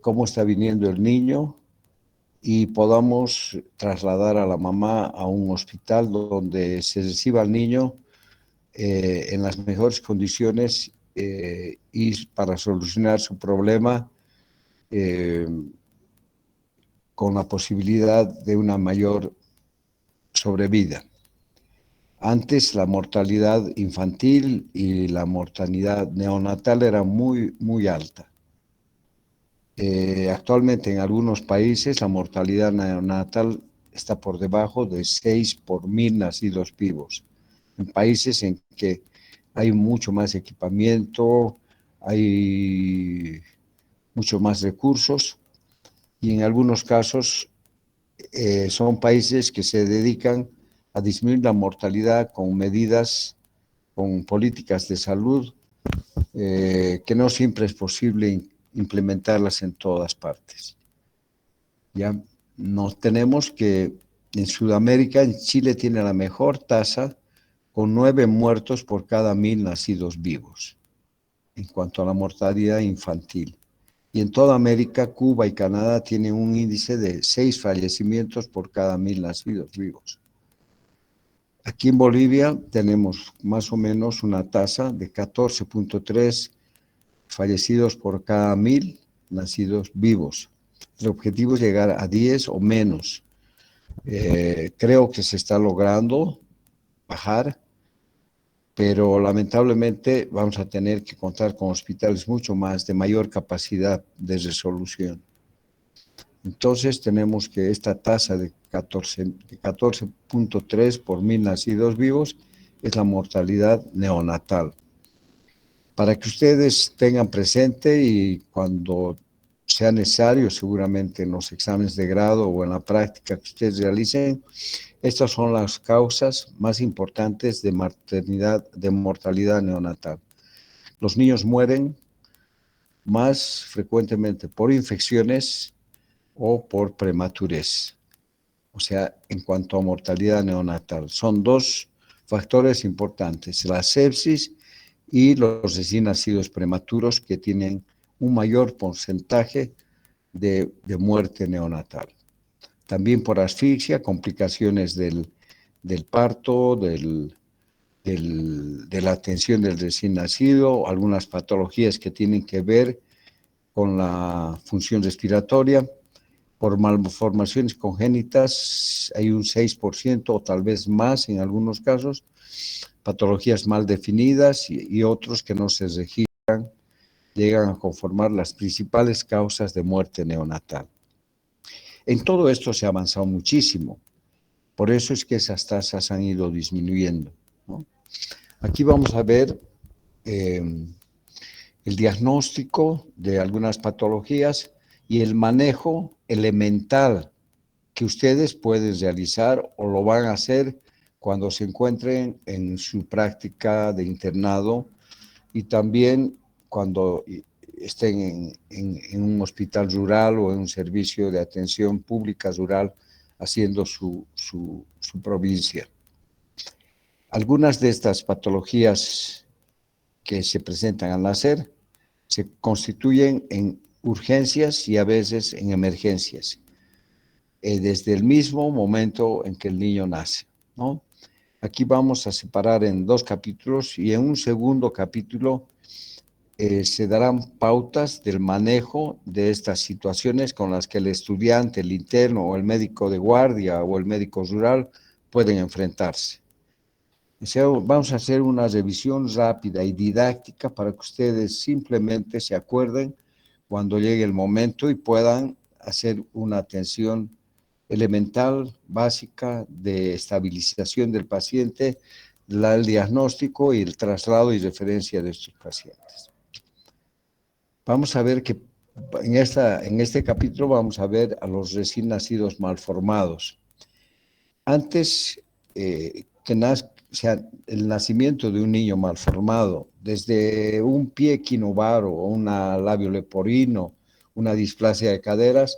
cómo está viniendo el niño y podamos trasladar a la mamá a un hospital donde se reciba al niño en las mejores condiciones y para solucionar su problema eh, con la posibilidad de una mayor sobrevida. Antes la mortalidad infantil y la mortalidad neonatal era muy alta. Actualmente en algunos países la mortalidad neonatal está por debajo de 6 por 1000 nacidos vivos. En países en que hay mucho más equipamiento, hay mucho más recursos y en algunos casos son países que se dedican a disminuir la mortalidad con medidas, con políticas de salud que no siempre es posible implementarlas en todas partes. Ya nos tenemos que en Sudamérica, en Chile tiene la mejor tasa con 9 muertos por cada 1000 nacidos vivos en cuanto a la mortalidad infantil. Y en toda América, Cuba y Canadá tienen un índice de 6 fallecimientos por cada 1000 nacidos vivos. Aquí en Bolivia tenemos más o menos una tasa de 14.3 fallecidos por cada 1000 nacidos vivos. El objetivo es llegar a 10 o menos. Creo que se está logrando bajar, pero lamentablemente vamos a tener que contar con hospitales mucho más de mayor capacidad de resolución. Entonces tenemos que esta tasa de 14.3 por 1000 nacidos vivos es la mortalidad neonatal. Para que ustedes tengan presente y cuando sea necesario, seguramente en los exámenes de grado o en la práctica que ustedes realicen, estas son las causas más importantes de mortalidad neonatal. Los niños mueren más frecuentemente por infecciones o por prematurez. O sea, en cuanto a mortalidad neonatal, son dos factores importantes, la sepsis y los recién nacidos prematuros que tienen un mayor porcentaje de muerte neonatal. También por asfixia, complicaciones del parto, de la atención del recién nacido, algunas patologías que tienen que ver con la función respiratoria. Por malformaciones congénitas hay un 6% o tal vez más en algunos casos, patologías mal definidas y otros que no se registran, llegan a conformar las principales causas de muerte neonatal. En todo esto se ha avanzado muchísimo, por eso es que esas tasas han ido disminuyendo, ¿no? Aquí vamos a ver el diagnóstico de algunas patologías y el manejo elemental que ustedes pueden realizar o lo van a hacer cuando se encuentren en su práctica de internado y también cuando estén en un hospital rural o en un servicio de atención pública rural haciendo su provincia. Algunas de estas patologías que se presentan al nacer se constituyen en urgencias y a veces en emergencias, desde el mismo momento en que el niño nace, ¿no? Aquí vamos a separar en dos capítulos y en un segundo capítulo se darán pautas del manejo de estas situaciones con las que el estudiante, el interno o el médico de guardia o el médico rural pueden enfrentarse. O sea, vamos a hacer una revisión rápida y didáctica para que ustedes simplemente se acuerden cuando llegue el momento y puedan hacer una atención elemental, básica, de estabilización del paciente, el diagnóstico y el traslado y referencia de estos pacientes. Vamos a ver que en este capítulo vamos a ver a los recién nacidos malformados. Antes o sea, el nacimiento de un niño malformado, desde un pie equinovaro o un labio leporino, una displasia de caderas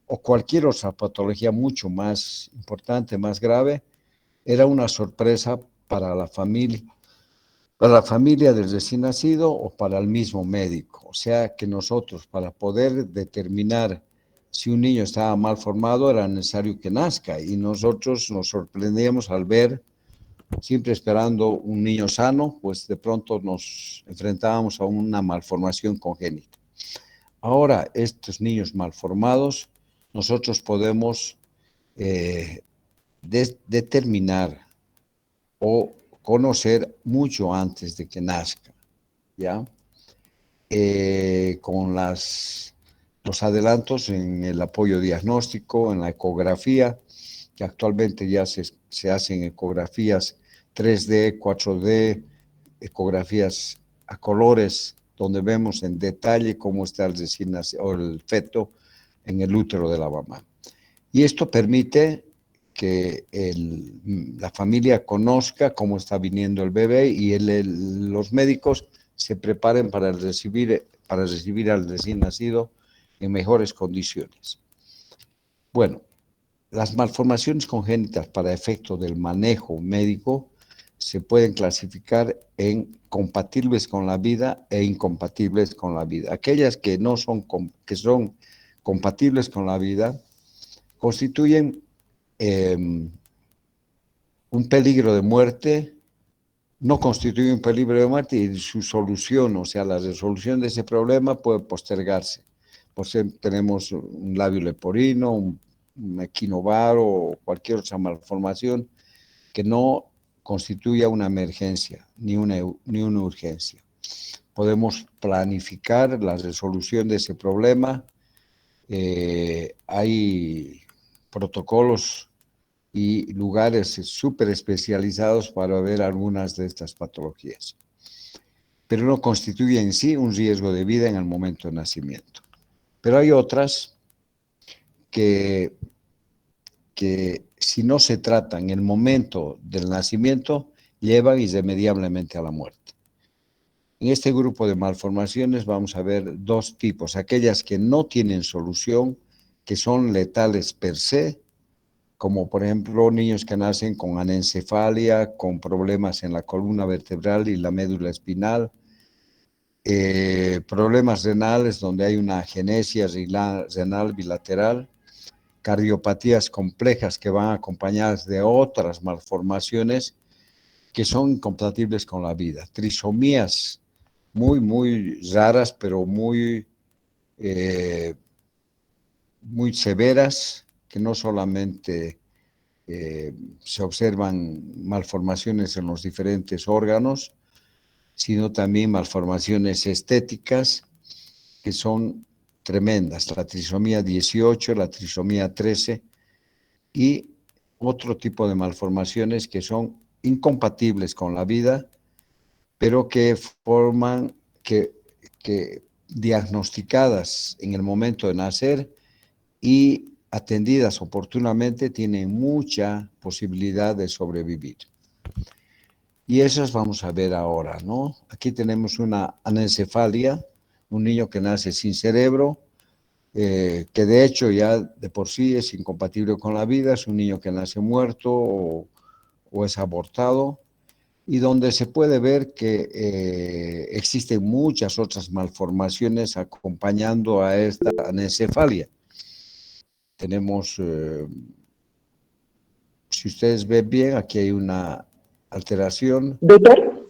o cualquier otra patología mucho más importante, más grave, era una sorpresa para la familia para la familia del recién nacido o para el mismo médico. O sea que nosotros, para poder determinar si un niño estaba mal formado, era necesario que nazca. Y nosotros nos sorprendíamos al ver, siempre esperando un niño sano, pues de pronto nos enfrentábamos a una malformación congénita. Ahora, estos niños malformados, nosotros podemos determinar o conocer mucho antes de que nazca, ¿ya? Con los adelantos en el apoyo diagnóstico, en la ecografía, que actualmente ya se hacen ecografías 3D, 4D, ecografías a colores, donde vemos en detalle cómo está el recién nacido, o el feto en el útero de la mamá. Y esto permite que la familia conozca cómo está viniendo el bebé y los médicos se preparen para recibir al recién nacido en mejores condiciones. Bueno, las malformaciones congénitas para efecto del manejo médico se pueden clasificar en compatibles con la vida e incompatibles con la vida. Aquellas que no son, que son compatibles con la vida constituyen un peligro de muerte, no constituye un peligro de muerte y su solución, o sea, la resolución de ese problema puede postergarse. Por ejemplo, tenemos un labio leporino, un equinovaro o cualquier otra malformación que no constituya una emergencia ni una urgencia. Podemos planificar la resolución de ese problema. Hay protocolos y lugares súper especializados para ver algunas de estas patologías, pero no constituye en sí un riesgo de vida en el momento de nacimiento. Pero hay otras que, que si no se tratan en el momento del nacimiento, llevan irremediablemente a la muerte. En este grupo de malformaciones vamos a ver dos tipos, aquellas que no tienen solución, que son letales per se, como por ejemplo niños que nacen con anencefalia, con problemas en la columna vertebral y la médula espinal, problemas renales donde hay una agenesia renal bilateral, cardiopatías complejas que van acompañadas de otras malformaciones que son incompatibles con la vida, trisomías muy raras, pero muy severas, que no solamente se observan malformaciones en los diferentes órganos, sino también malformaciones estéticas que son tremendas, la trisomía 18, la trisomía 13 y otro tipo de malformaciones que son incompatibles con la vida, pero que forman, que diagnosticadas en el momento de nacer y atendidas oportunamente tienen mucha posibilidad de sobrevivir. Y esas vamos a ver ahora, ¿no? Aquí tenemos una anencefalia, un niño que nace sin cerebro, que de hecho ya de por sí es incompatible con la vida, es un niño que nace muerto o es abortado, y donde se puede ver que existen muchas otras malformaciones acompañando a esta anencefalia. Tenemos, si ustedes ven bien, aquí hay una alteración. Doutor,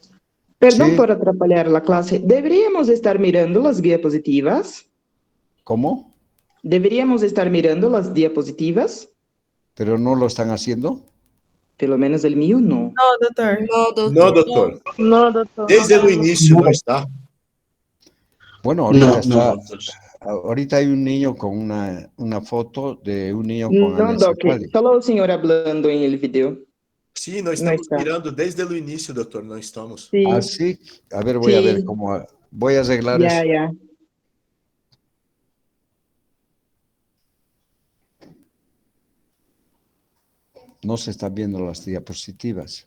perdón Sí, por atrapalhar la clase. ¿Deberíamos estar mirando las diapositivas? ¿cómo? ¿Deberíamos estar mirando las diapositivas? Pero no lo están haciendo. Pelo menos el mío no. No, doutor. No, No, doutor. doutor. No, doutor. Desde o início não está. Bueno, ahorita No, está, ahorita hay un niño con una foto de un niño con No, Doc. anencefalia. Solo o senhor hablando en el video. Sim, nós No estamos está. mirando desde o início, doutor. Não estamos. Sí, Así, a ver, voy a ver sí. cómo, voy a arreglar Ya, eso. ya. No se están viendo las diapositivas.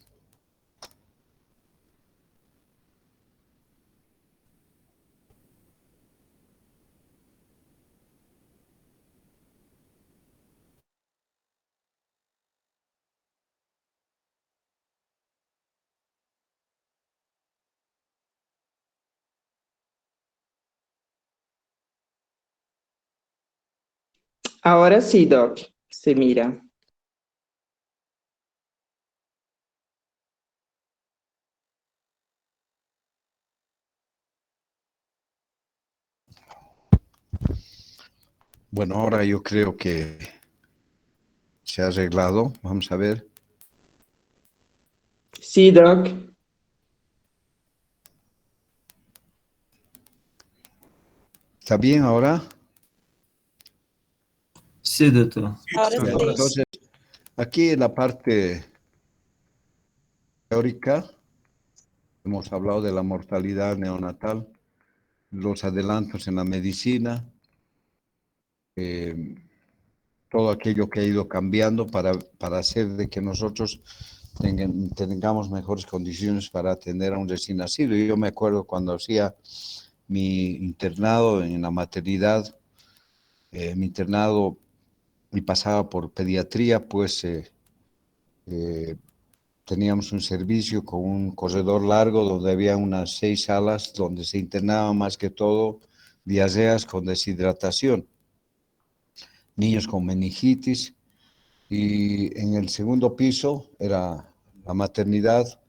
Ahora sí, Doc, se mira. Bueno, ahora yo creo que se ha arreglado. Vamos a ver. Sí, Doc. ¿Está bien ahora? Sí, doctor. Ahora Ya, sí. entonces, aquí en la parte teórica hemos hablado de la mortalidad neonatal, los adelantos en la medicina, eh, todo aquello que ha ido cambiando para hacer de que nosotros tengamos mejores condiciones para atender a un recién nacido. Yo me acuerdo cuando hacía mi internado en la maternidad, mi internado y pasaba por pediatría, pues eh, teníamos un servicio con un corredor largo donde había unas 6 salas donde se internaban más que todo diarreas con deshidratación, niños con meningitis, y en el segundo piso era la maternidad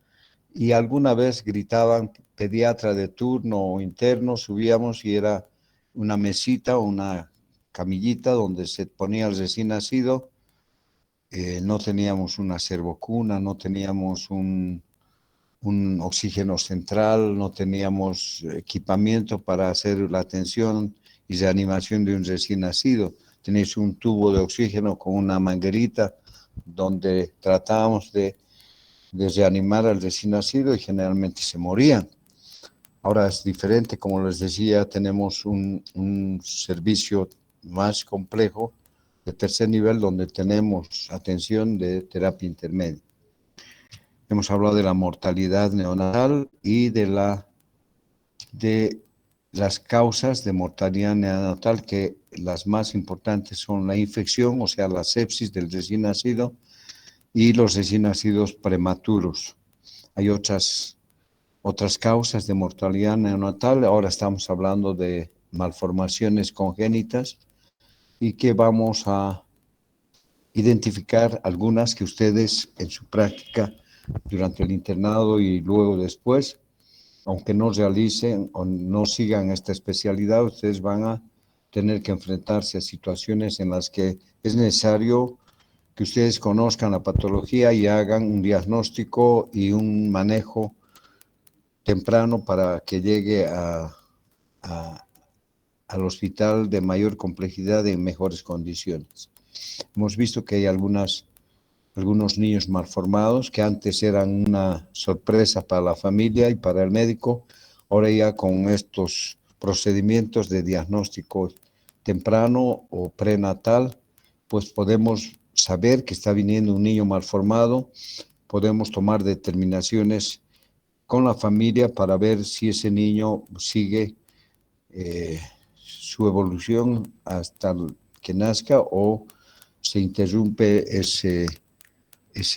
y alguna vez gritaban pediatra de turno o interno, subíamos y era una mesita o una camillita donde se ponía el recién nacido. No teníamos una servocuna, no teníamos un oxígeno central, no teníamos equipamiento para hacer la atención y reanimación de un recién nacido. Tenéis un tubo de oxígeno con una manguerita donde tratábamos de reanimar al recién nacido y generalmente se morían. Ahora es diferente, como les decía, tenemos un servicio más complejo de tercer nivel donde tenemos atención de terapia intermedia. Hemos hablado de la mortalidad neonatal y de las causas de mortalidad neonatal, que las más importantes son la infección, o sea, la sepsis del recién nacido y los recién nacidos prematuros. Hay otras causas de mortalidad neonatal. Ahora estamos hablando de malformaciones congénitas y que vamos a identificar algunas que ustedes en su práctica durante el internado y luego después, aunque no realicen o no sigan esta especialidad, ustedes van a tener que enfrentarse a situaciones en las que es necesario que ustedes conozcan la patología y hagan un diagnóstico y un manejo temprano para que llegue al hospital de mayor complejidad y en mejores condiciones. Hemos visto que hay algunos niños malformados que antes eran una sorpresa para la familia y para el médico. Ahora ya con estos procedimientos de diagnóstico temprano o prenatal, pues podemos saber que está viniendo un niño malformado, podemos tomar determinaciones con la familia para ver si ese niño sigue su evolución hasta que nazca o se interrumpe ese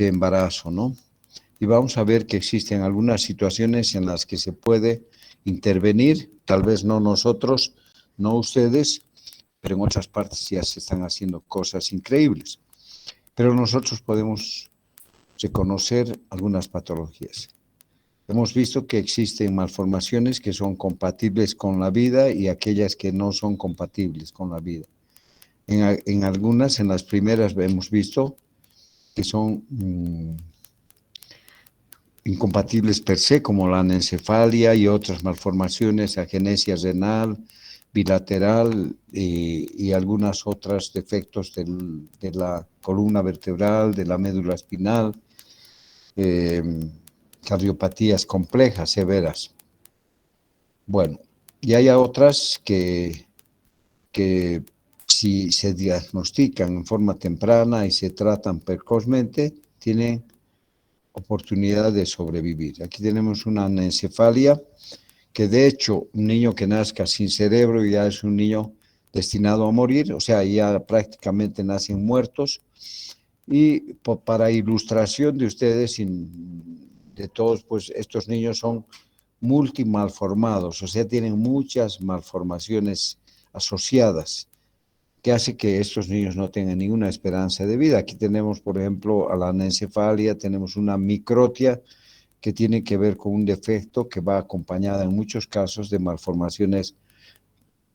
embarazo, ¿no? Y vamos a ver que existen algunas situaciones en las que se puede intervenir, tal vez no nosotros, no ustedes, pero en otras partes ya se están haciendo cosas increíbles. Pero nosotros podemos reconocer algunas patologías. Hemos visto que existen malformaciones que son compatibles con la vida y aquellas que no son compatibles con la vida. En algunas, en las primeras, hemos visto que son incompatibles per se, como la anencefalia y otras malformaciones, agenesia renal, bilateral y algunas otras defectos de la columna vertebral, de la médula espinal, cardiopatías complejas, severas. Bueno, y hay otras que si se diagnostican en forma temprana y se tratan precozmente, tienen oportunidad de sobrevivir. Aquí tenemos una anencefalia, que de hecho un niño que nazca sin cerebro ya es un niño destinado a morir, o sea, ya prácticamente nacen muertos. Y para ilustración de ustedes, de todos, pues estos niños son multimalformados, o sea, tienen muchas malformaciones asociadas. que hace que estos niños no tengan ninguna esperanza de vida. Aquí tenemos, por ejemplo, a la anencefalia, tenemos una microtia que tiene que ver con un defecto que va acompañada en muchos casos de malformaciones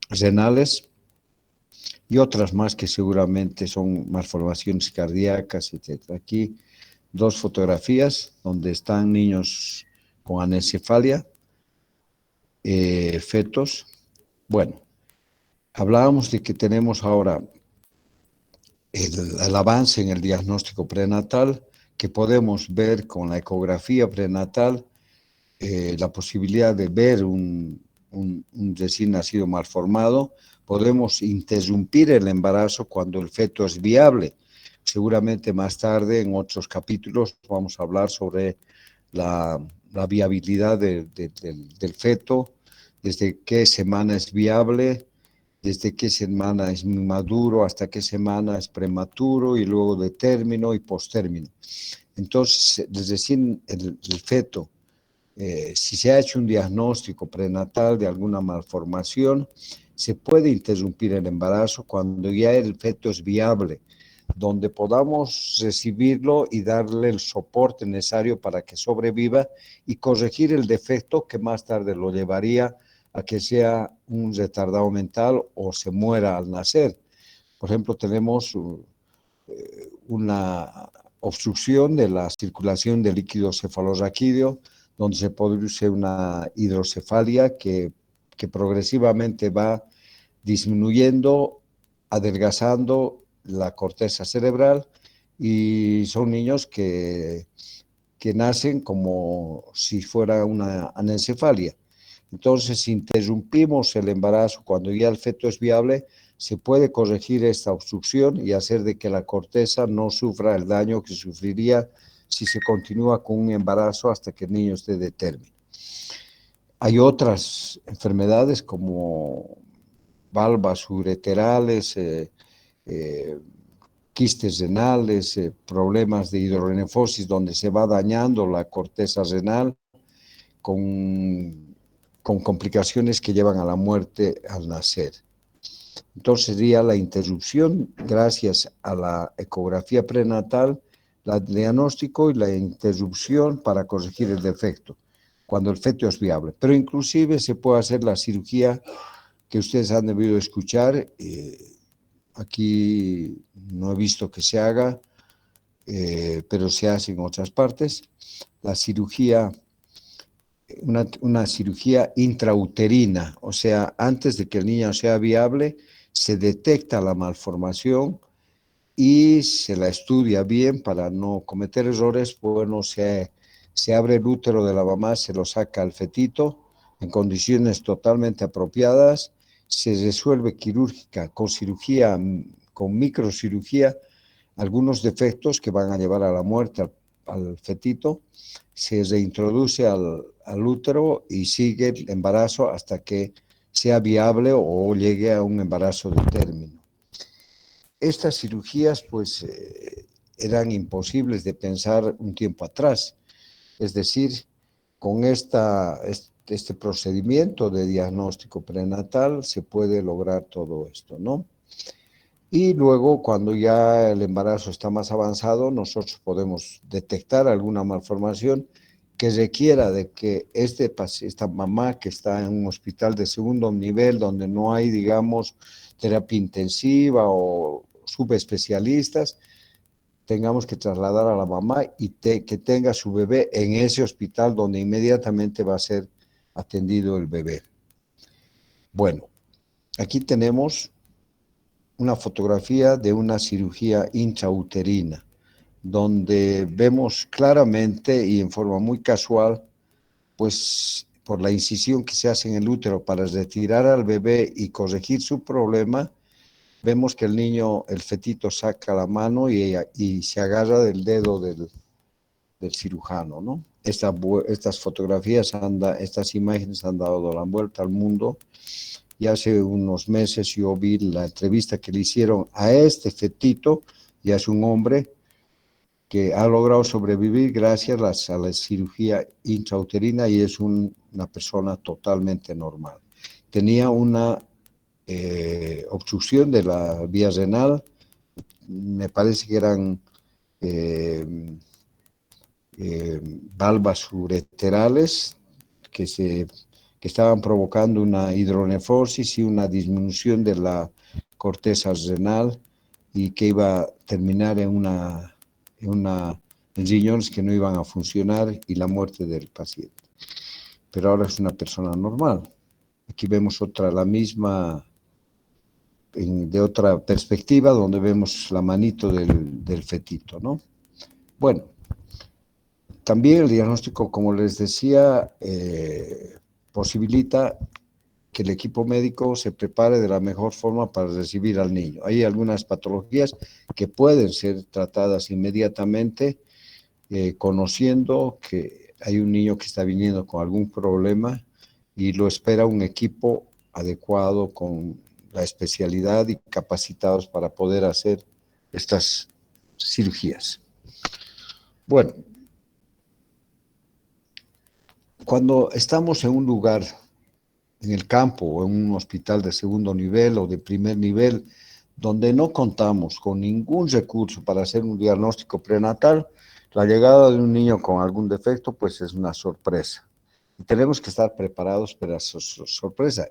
renales y otras más que seguramente son malformaciones cardíacas, etc. Aquí dos fotografías donde están niños con anencefalia, fetos. Bueno, hablábamos de que tenemos ahora el avance en el diagnóstico prenatal, que podemos ver con la ecografía prenatal la posibilidad de ver un recién nacido malformado. Podemos interrumpir el embarazo cuando el feto es viable. Seguramente más tarde en otros capítulos vamos a hablar sobre la viabilidad del feto, desde qué semana es viable, desde qué semana es maduro, hasta qué semana es prematuro y luego de término y postérmino. Entonces, desde recién el feto, si se ha hecho un diagnóstico prenatal de alguna malformación, se puede interrumpir el embarazo cuando ya el feto es viable, donde podamos recibirlo y darle el soporte necesario para que sobreviva y corregir el defecto que más tarde lo llevaría a que sea un retardado mental o se muera al nacer. Por ejemplo, tenemos una obstrucción de la circulación del líquido cefalorraquídeo, donde se produce una hidrocefalia que progresivamente va disminuyendo, adelgazando la corteza cerebral, y son niños que nacen como si fuera una anencefalia. Entonces, si interrumpimos el embarazo cuando ya el feto es viable, se puede corregir esta obstrucción y hacer de que la corteza no sufra el daño que sufriría si se continúa con un embarazo hasta que el niño esté de término. Hay otras enfermedades como valvas ureterales, quistes renales, problemas de hidronefosis donde se va dañando la corteza renal con complicaciones que llevan a la muerte al nacer. Entonces sería la interrupción gracias a la ecografía prenatal, el diagnóstico y la interrupción para corregir el defecto cuando el feto es viable. Pero inclusive se puede hacer la cirugía que ustedes han debido escuchar. Aquí no he visto que se haga, pero se hace en otras partes. La cirugía, una cirugía intrauterina, o sea, antes de que el niño sea viable, se detecta la malformación y se la estudia bien para no cometer errores. Bueno, se abre el útero de la mamá, se lo saca al fetito en condiciones totalmente apropiadas, se resuelve quirúrgica con cirugía, con microcirugía, algunos defectos que van a llevar a la muerte al fetito, se reintroduce al útero y sigue el embarazo hasta que sea viable o llegue a un embarazo de término. Estas cirugías pues eran imposibles de pensar un tiempo atrás, es decir, con este procedimiento de diagnóstico prenatal se puede lograr todo esto, ¿no? Y luego, cuando ya el embarazo está más avanzado, nosotros podemos detectar alguna malformación que requiera de que esta mamá que está en un hospital de segundo nivel, donde no hay, digamos, terapia intensiva o subespecialistas, tengamos que trasladar a la mamá y que tenga su bebé en ese hospital donde inmediatamente va a ser atendido el bebé. Bueno, aquí tenemos una fotografía de una cirugía intrauterina, donde vemos claramente y en forma muy casual, pues por la incisión que se hace en el útero para retirar al bebé y corregir su problema, vemos que el niño, el fetito, saca la mano y se agarra del dedo del cirujano, ¿no? Estas fotografías, estas imágenes han dado la vuelta al mundo. Y hace unos meses yo vi la entrevista que le hicieron a este fetito, y es un hombre que ha logrado sobrevivir gracias a la cirugía intrauterina y es una persona totalmente normal. Tenía una obstrucción de la vía renal, me parece que eran valvas ureterales que estaban provocando una hidronefosis y una disminución de la corteza renal y que iba a terminar en riñones que no iban a funcionar y la muerte del paciente. Pero ahora es una persona normal. Aquí vemos la misma, de otra perspectiva, donde vemos la manito del fetito, ¿no? Bueno, también el diagnóstico, como les decía, posibilita que el equipo médico se prepare de la mejor forma para recibir al niño. Hay algunas patologías que pueden ser tratadas inmediatamente, conociendo que hay un niño que está viniendo con algún problema y lo espera un equipo adecuado con la especialidad y capacitados para poder hacer estas cirugías. Bueno, cuando estamos en un lugar, en el campo o en un hospital de segundo nivel o de primer nivel, donde no contamos con ningún recurso para hacer un diagnóstico prenatal, la llegada de un niño con algún defecto pues es una sorpresa. Y tenemos que estar preparados para esa sorpresa.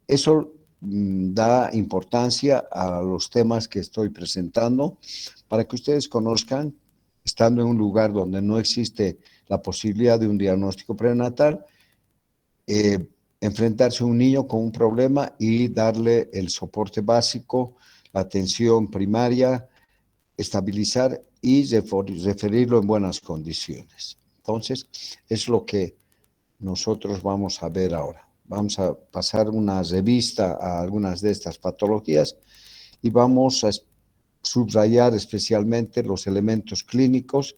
Eso da importancia a los temas que estoy presentando para que ustedes conozcan, estando en un lugar donde no existe la posibilidad de un diagnóstico prenatal, enfrentarse a un niño con un problema y darle el soporte básico, la atención primaria, estabilizar y referirlo en buenas condiciones. Entonces, es lo que nosotros vamos a ver ahora. Vamos a pasar una revista a algunas de estas patologías y vamos a subrayar especialmente los elementos clínicos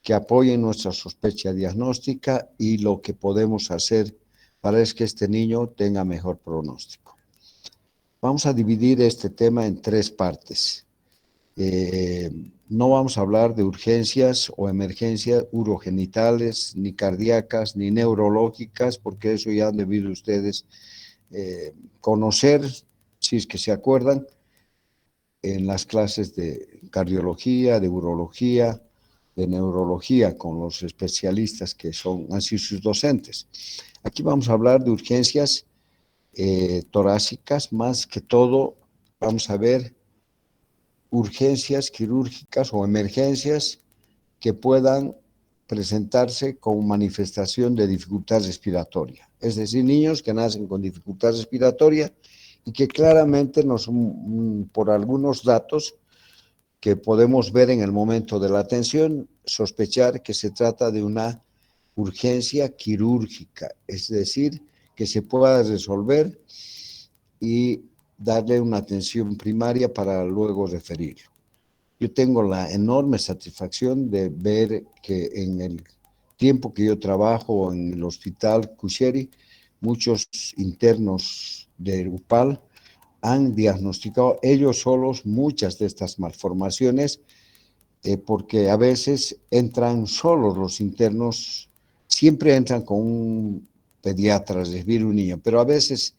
que apoyen nuestra sospecha diagnóstica y lo que podemos hacer para que este niño tenga mejor pronóstico. Vamos a dividir este tema en tres partes. No vamos a hablar de urgencias o emergencias urogenitales, ni cardíacas, ni neurológicas, porque eso ya han debido ustedes conocer, si es que se acuerdan, en las clases de cardiología, de urología, de neurología, con los especialistas que han sido sus docentes. Aquí vamos a hablar de urgencias torácicas, más que todo vamos a ver urgencias quirúrgicas o emergencias que puedan presentarse con manifestación de dificultad respiratoria. Es decir, niños que nacen con dificultad respiratoria y que claramente por algunos datos que podemos ver en el momento de la atención, sospechar que se trata de una urgencia quirúrgica, es decir, que se pueda resolver y darle una atención primaria para luego referirlo. Yo tengo la enorme satisfacción de ver que en el tiempo que yo trabajo en el hospital Cusheri, muchos internos de UPAL han diagnosticado ellos solos muchas de estas malformaciones, porque a veces entran solos los internos, siempre entran con un pediatra a recibir un niño, pero a veces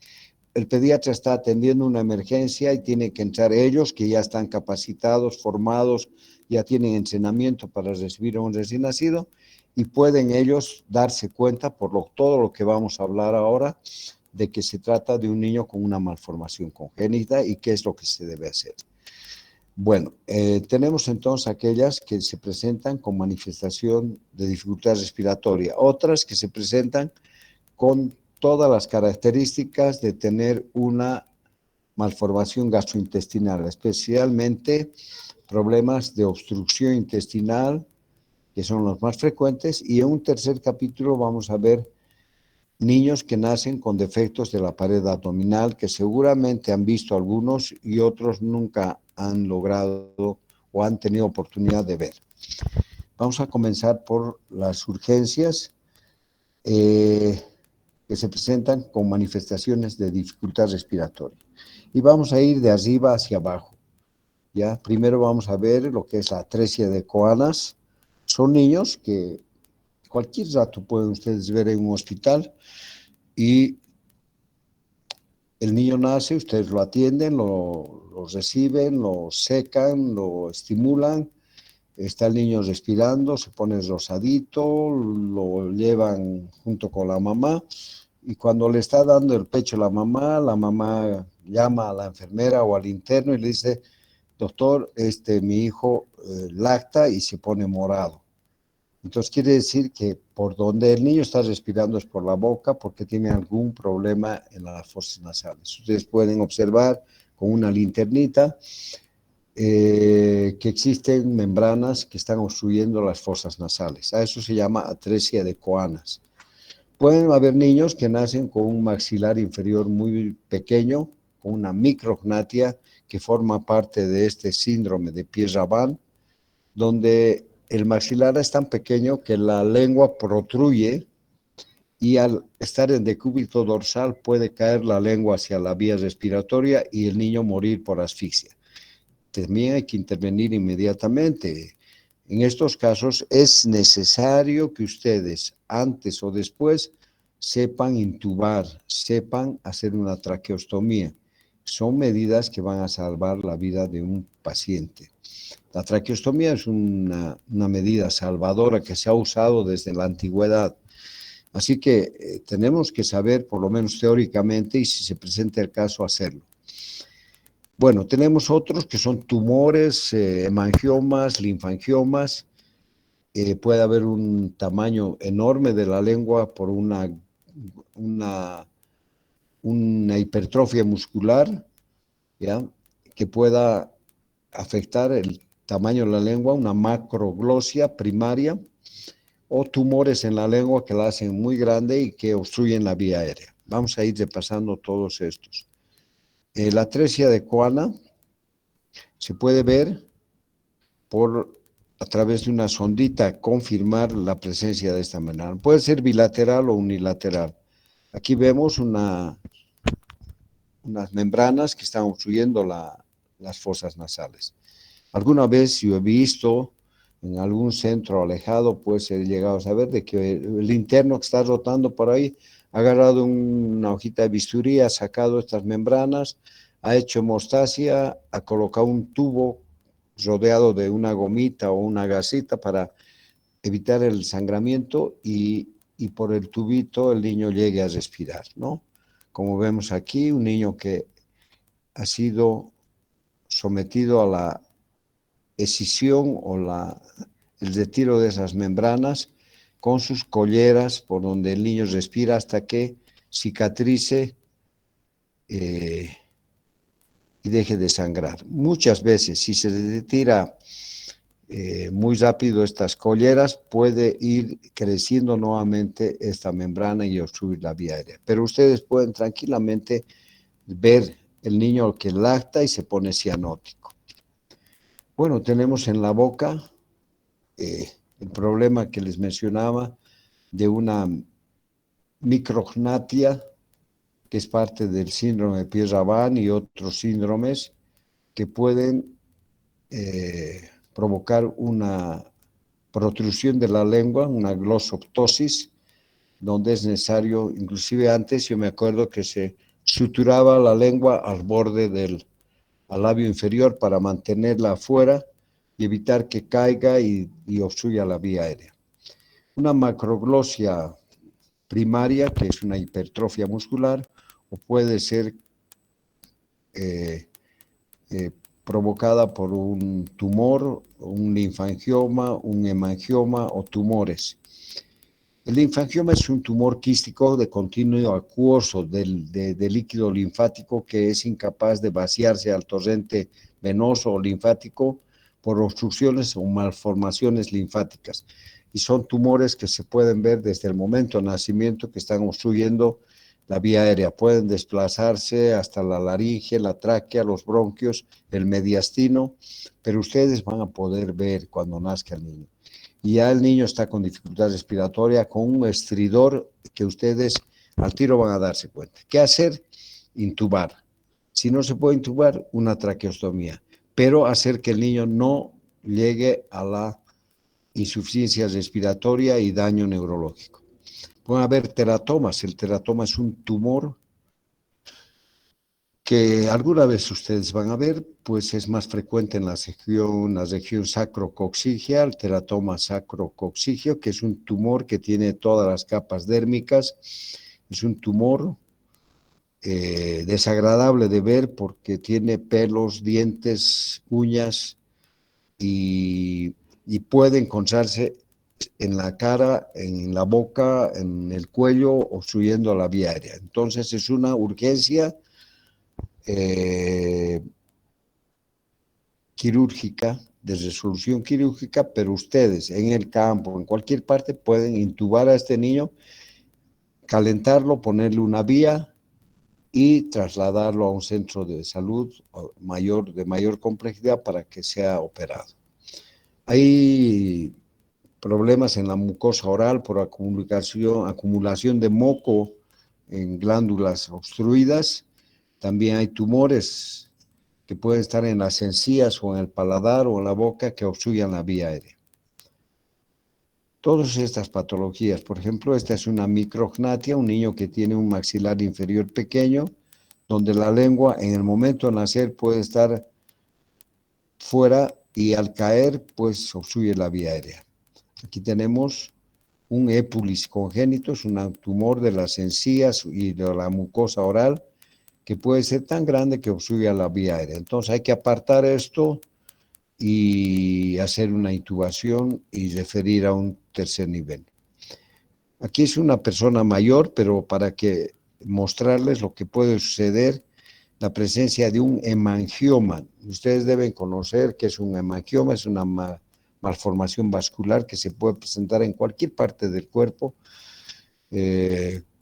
el pediatra está atendiendo una emergencia y tiene que entrar ellos que ya están capacitados, formados, ya tienen entrenamiento para recibir a un recién nacido y pueden ellos darse cuenta por todo lo que vamos a hablar ahora de que se trata de un niño con una malformación congénita y qué es lo que se debe hacer. Bueno, tenemos entonces aquellas que se presentan con manifestación de dificultad respiratoria, otras que se presentan con todas las características de tener una malformación gastrointestinal, especialmente problemas de obstrucción intestinal, que son los más frecuentes, y en un tercer capítulo vamos a ver niños que nacen con defectos de la pared abdominal, que seguramente han visto algunos y otros nunca han logrado o han tenido oportunidad de ver. Vamos a comenzar por las urgencias que se presentan con manifestaciones de dificultad respiratoria. Y vamos a ir de arriba hacia abajo. ¿Ya? Primero vamos a ver lo que es la atresia de Coanas. Son niños que cualquier rato pueden ustedes ver en un hospital y El niño nace, ustedes lo atienden, lo reciben, lo secan, lo estimulan. Está el niño respirando, se pone rosadito, lo llevan junto con la mamá y cuando le está dando el pecho a la mamá llama a la enfermera o al interno y le dice, doctor, mi hijo lacta y se pone morado. Entonces quiere decir que por donde el niño está respirando es por la boca porque tiene algún problema en las fosas nasales. Ustedes pueden observar con una linternita que existen membranas que están obstruyendo las fosas nasales. A eso se llama atresia de Coanas. Pueden haber niños que nacen con un maxilar inferior muy pequeño, con una micrognatia que forma parte de este síndrome de Pierre-Rabin, donde el maxilar es tan pequeño que la lengua protruye y al estar en decúbito dorsal puede caer la lengua hacia la vía respiratoria y el niño morir por asfixia. También hay que intervenir inmediatamente. En estos casos es necesario que ustedes, antes o después, sepan intubar, sepan hacer una traqueostomía. Son medidas que van a salvar la vida de un paciente. La traqueostomía es una medida salvadora que se ha usado desde la antigüedad. Así que tenemos que saber, por lo menos teóricamente, y si se presenta el caso, hacerlo. Bueno, tenemos otros que son tumores, hemangiomas, linfangiomas. Puede haber un tamaño enorme de la lengua por una hipertrofia muscular, ¿ya? Que pueda afectar el tamaño de la lengua, una macroglosia primaria, o tumores en la lengua que la hacen muy grande y que obstruyen la vía aérea. Vamos a ir repasando todos estos. La atresia de Coana se puede ver a través de una sondita, confirmar la presencia de esta membrana. Puede ser bilateral o unilateral. Aquí vemos unas membranas que están obstruyendo las fosas nasales. Alguna vez yo he visto en algún centro alejado, pues he llegado a saber de que el interno que está rotando por ahí ha agarrado una hojita de bisturí, ha sacado estas membranas, ha hecho hemostasia, ha colocado un tubo rodeado de una gomita o una gasita para evitar el sangramiento y por el tubito el niño llegue a respirar, ¿no? Como vemos aquí, un niño que ha sido sometido a la escisión o el retiro de esas membranas con sus colleras por donde el niño respira hasta que cicatrice y deje de sangrar. Muchas veces, si se retira muy rápido estas colleras, puede ir creciendo nuevamente esta membrana y obstruir la vía aérea. Pero ustedes pueden tranquilamente ver el niño que lacta y se pone cianótico. Bueno, tenemos en la boca el problema que les mencionaba de una micrognatia, que es parte del síndrome de Pierre-Rabin y otros síndromes que pueden provocar una protrusión de la lengua, una glosoptosis, donde es necesario, inclusive antes yo me acuerdo que se suturaba la lengua al borde del labio inferior para mantenerla afuera y evitar que caiga y obstruya la vía aérea. Una macroglosia primaria, que es una hipertrofia muscular, o puede ser provocada por un tumor, un linfangioma, un hemangioma o tumores. El linfangioma es un tumor quístico de continuo acuoso de líquido linfático que es incapaz de vaciarse al torrente venoso o linfático por obstrucciones o malformaciones linfáticas. Y son tumores que se pueden ver desde el momento de nacimiento que están obstruyendo la vía aérea. Pueden desplazarse hasta la laringe, la tráquea, los bronquios, el mediastino, pero ustedes van a poder ver cuando nazca el niño. Y ya el niño está con dificultad respiratoria, con un estridor que ustedes al tiro van a darse cuenta. ¿Qué hacer? Intubar. Si no se puede intubar, una traqueostomía, pero hacer que el niño no llegue a la insuficiencia respiratoria y daño neurológico. Pueden haber teratomas. El teratoma es un tumor que alguna vez ustedes van a ver, pues es más frecuente en la región sacrococcígea, el teratoma sacrococcígeo, que es un tumor que tiene todas las capas dérmicas. Es un tumor desagradable de ver porque tiene pelos, dientes, uñas y puede encontrarse en la cara, en la boca, en el cuello, obstruyendo la vía aérea. Entonces es una urgencia quirúrgica, de resolución quirúrgica, pero ustedes en el campo, en cualquier parte, pueden intubar a este niño, calentarlo, ponerle una vía y trasladarlo a un centro de salud de mayor complejidad para que sea operado. Hay problemas en la mucosa oral por acumulación de moco en glándulas obstruidas. También hay tumores que pueden estar en las encías o en el paladar o en la boca que obstruyan la vía aérea. Todas estas patologías, por ejemplo, esta es una micrognatia, un niño que tiene un maxilar inferior pequeño, donde la lengua en el momento de nacer puede estar fuera y al caer, pues obstruye la vía aérea. Aquí tenemos un épulis congénito, es un tumor de las encías y de la mucosa oral, que puede ser tan grande que obstruya la vía aérea. Entonces hay que apartar esto y hacer una intubación y referir a un tercer nivel. Aquí es una persona mayor, pero para que mostrarles lo que puede suceder, la presencia de un hemangioma. Ustedes deben conocer que es un hemangioma, es una malformación vascular que se puede presentar en cualquier parte del cuerpo.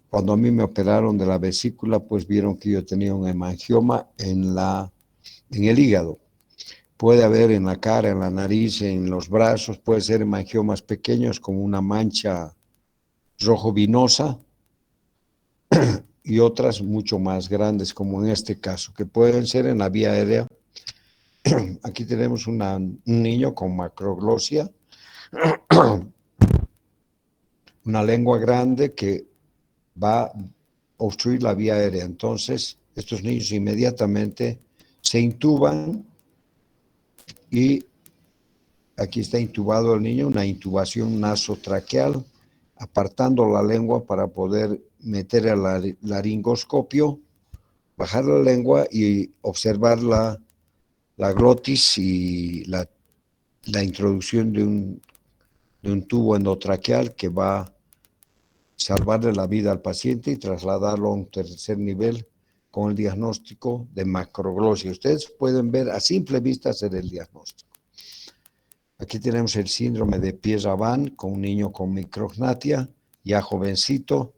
Cuando a mí me operaron de la vesícula, pues vieron que yo tenía un hemangioma en el hígado. Puede haber en la cara, en la nariz, en los brazos, puede ser hemangiomas pequeños como una mancha rojo vinosa y otras mucho más grandes, como en este caso, que pueden ser en la vía aérea. Aquí tenemos un niño con macroglosia, una lengua grande que va a obstruir la vía aérea. Entonces, estos niños inmediatamente se intuban y aquí está intubado el niño, una intubación nasotraqueal, apartando la lengua para poder meter el laringoscopio, bajar la lengua y observar la glotis y la introducción de un tubo endotraqueal que va a salvarle la vida al paciente y trasladarlo a un tercer nivel con el diagnóstico de macroglosia. Ustedes pueden ver a simple vista hacer el diagnóstico. Aquí tenemos el síndrome de Pierre-Rabin con un niño con micrognatia, ya jovencito,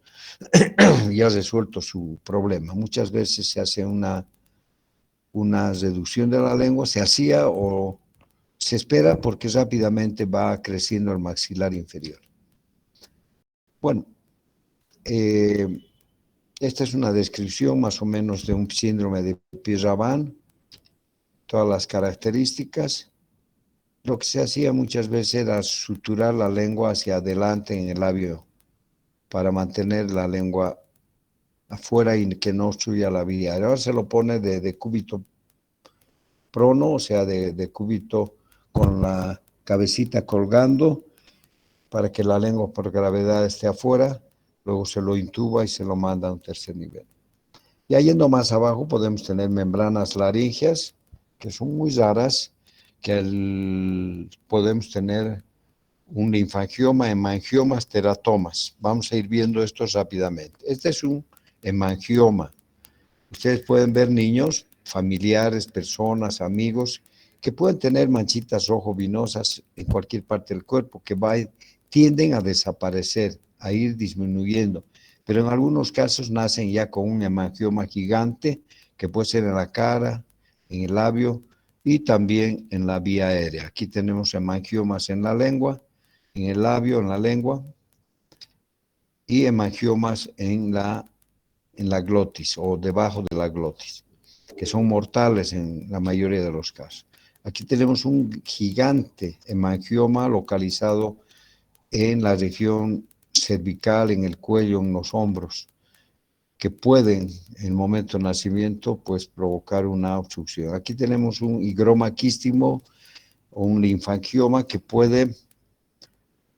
ya resuelto su problema. Muchas veces se hace una reducción de la lengua, se hacía o se espera porque rápidamente va creciendo el maxilar inferior. Bueno, esta es una descripción más o menos de un síndrome de Pierre-Rabin, todas las características. Lo que se hacía muchas veces era suturar la lengua hacia adelante en el labio para mantener la lengua afuera y que no obstruya la vía. Ahora se lo pone de cúbito prono, o sea, de cúbito con la cabecita colgando para que la lengua por gravedad esté afuera. Luego se lo intuba y se lo manda a un tercer nivel. Ya yendo más abajo podemos tener membranas laríngeas, que son muy raras, que podemos tener un linfangioma, hemangiomas, teratomas. Vamos a ir viendo esto rápidamente. Este es un hemangioma. Ustedes pueden ver niños, familiares, personas, amigos, que pueden tener manchitas rojo vinosas en cualquier parte del cuerpo, que tienden a desaparecer, a ir disminuyendo. Pero en algunos casos nacen ya con un hemangioma gigante, que puede ser en la cara, en el labio y también en la vía aérea. Aquí tenemos hemangiomas en la lengua, en el labio, en la lengua, y hemangiomas en la glotis o debajo de la glotis, que son mortales en la mayoría de los casos. Aquí tenemos un gigante hemangioma localizado en la región cervical, en el cuello, en los hombros. que pueden, en el momento de nacimiento, pues provocar una obstrucción. Aquí tenemos un higroma quístico o un linfangioma que puede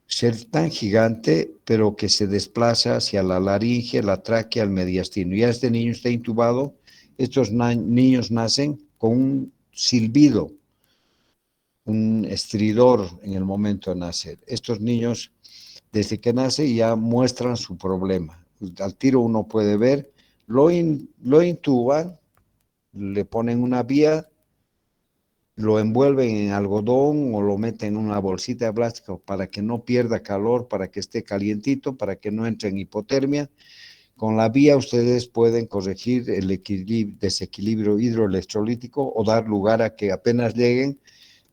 ser tan gigante, pero que se desplaza hacia la laringe, la tráquea, el mediastino. Ya este niño está intubado, estos niños nacen con un silbido, un estridor en el momento de nacer. Estos niños, desde que nace, ya muestran su problema. Al tiro uno puede ver, lo intuban, le ponen una vía, lo envuelven en algodón o lo meten en una bolsita de plástico para que no pierda calor, para que esté calientito, para que no entre en hipotermia. Con la vía ustedes pueden corregir el desequilibrio hidroelectrolítico o dar lugar a que apenas lleguen,